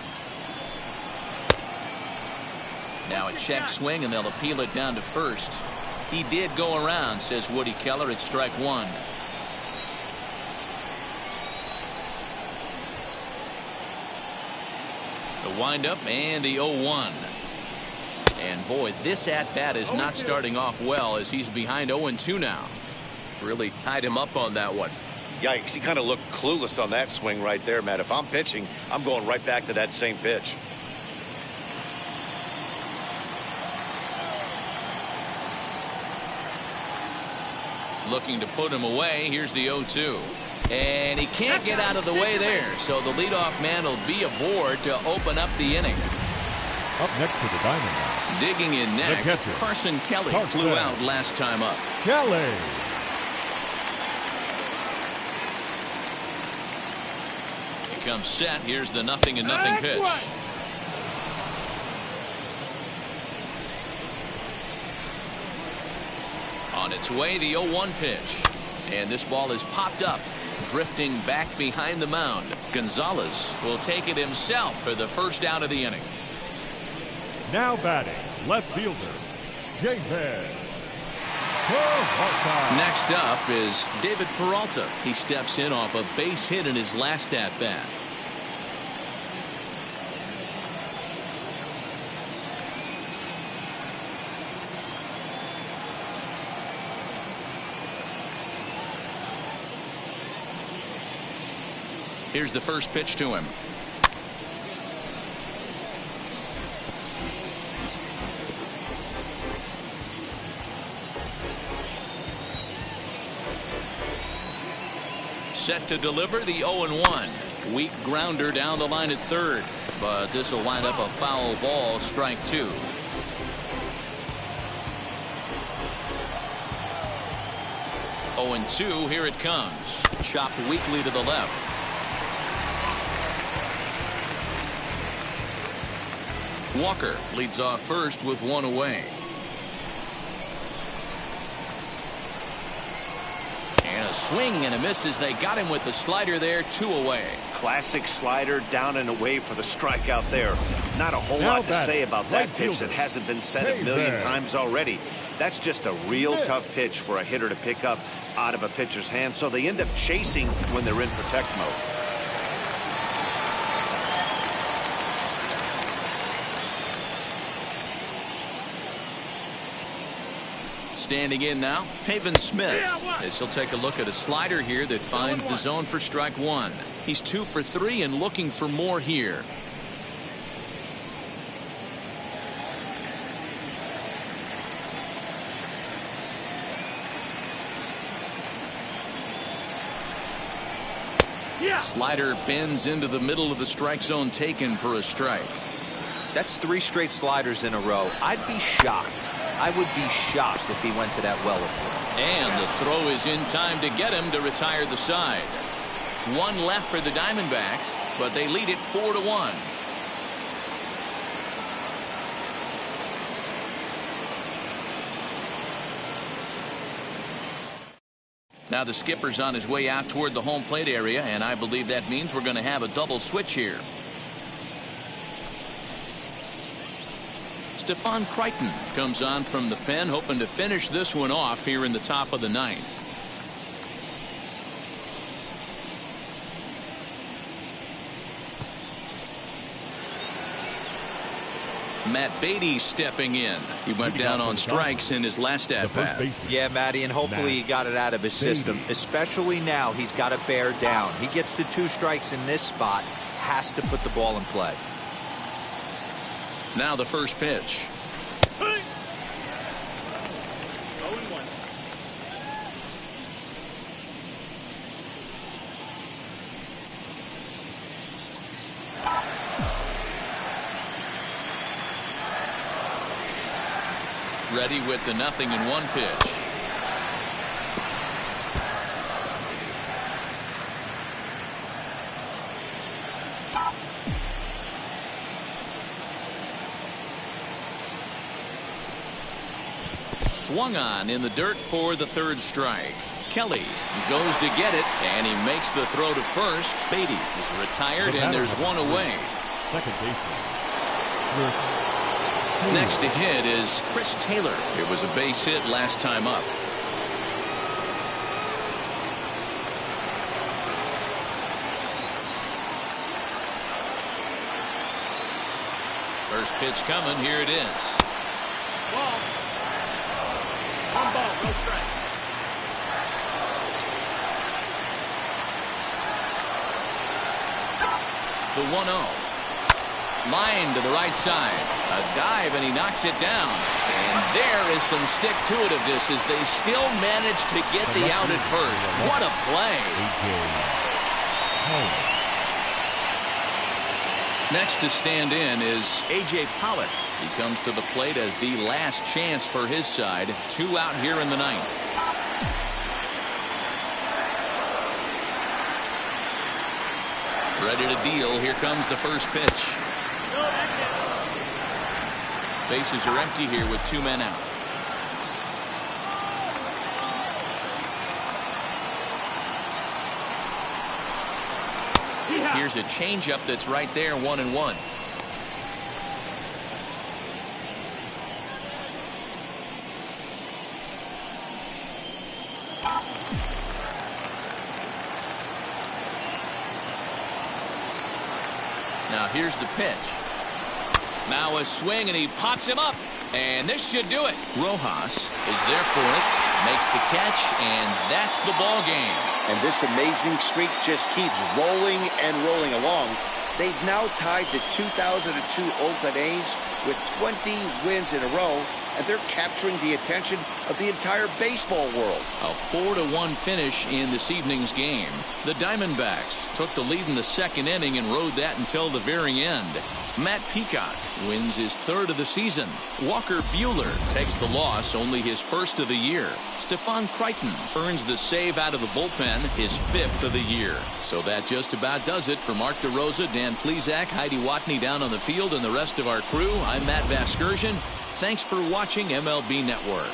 Now a check swing, and they'll appeal it down to first. He did go around, says Woody Keller. It's strike one. The windup and the 0-1. And boy, this at-bat is not starting off well as he's behind 0-2 now. Really tied him up on that one. Yikes, he kind of looked clueless on that swing right there, Matt. If I'm pitching, I'm going right back to that same pitch. Looking to put him away. Here's the 0-2. And he can't get out of the way there. So the leadoff man will be aboard to open up the inning. Up next to the Diamondbacks. Digging in next, Carson Kelly flew out last time up. Kelly. Comes set. Here's the 0-0 pitch. On its way, the 0-1 pitch. And this ball is popped up, drifting back behind the mound. Gonzalez will take it himself for the first out of the inning. Now batting, left fielder, David Peralta. Next up is David Peralta. He steps in off a base hit in his last at-bat. Here's the first pitch to him. Set to deliver the 0-1. Weak grounder down the line at third, but this will wind up a foul ball, strike two. Oh, and 2, here it comes. Chopped weakly to the left. Walker leads off first with one away. And a swing and a miss as they got him with the slider there, 2 away. Classic slider, down and away for the strikeout there. Not a whole lot to say about that pitch that hasn't been said a million times already. That's just a real tough pitch for a hitter to pick up out of a pitcher's hand, so they end up chasing when they're in protect mode. Standing in now, Haven Smith. As he'll take a look at a slider here that finds the zone for strike one. He's 2 for 3 and looking for more here. Slider bends into the middle of the strike zone, taken for a strike. That's 3 straight sliders in a row. I'd be shocked. I would be shocked if he went to that well of it. And the throw is in time to get him to retire the side. One left for the Diamondbacks, but they lead it 4-1. Now the skipper's on his way out toward the home plate area, and I believe that means we're going to have a double switch here. Stephon Crichton comes on from the pen, hoping to finish this one off here in the top of the ninth. Matt Beatty stepping in. He went down on strikes in his last at-bat. Yeah, Matty, and hopefully he got it out of his system. Especially now, he's got to bear down. He gets the 2 strikes in this spot, has to put the ball in play. Now the first pitch. 0-1. Ready with the 0-1 pitch. Swung on in the dirt for the 3rd strike. Kelly goes to get it, and he makes the throw to first. Beatty is retired, and there's one away. Second baseman. Next to hit is Chris Taylor. It was a base hit last time up. First pitch coming. Here it is. Ball. 1 ball, no strike. The 1-0. Line to the right side. A dive, and he knocks it down. And there is some stick to it of this as they still manage to get the out at first. What a play. Next to stand in is A.J. Pollock. He comes to the plate as the last chance for his side. 2 out here in the 9th. Ready to deal. Here comes the first pitch. Bases are empty here with 2 men out. Here's a changeup that's right there, 1-1. Now here's the pitch. Now a swing, and he pops him up, and this should do it. Rojas is there for it, makes the catch, and that's the ball game. And this amazing streak just keeps rolling and rolling along. They've now tied the 2002 Oakland A's with 20 wins in a row, and they're capturing the attention of the entire baseball world. A 4-1 finish in this evening's game. The Diamondbacks took the lead in the 2nd inning and rode that until the very end. Matt Peacock wins his 3rd of the season. Walker Buehler takes the loss, only his 1st of the year. Stephon Crichton earns the save out of the bullpen, his 5th of the year. So that just about does it. For Mark DeRosa, Dan Plesac, Heidi Watney down on the field, and the rest of our crew, I'm Matt Vasgersian. Thanks for watching MLB Network.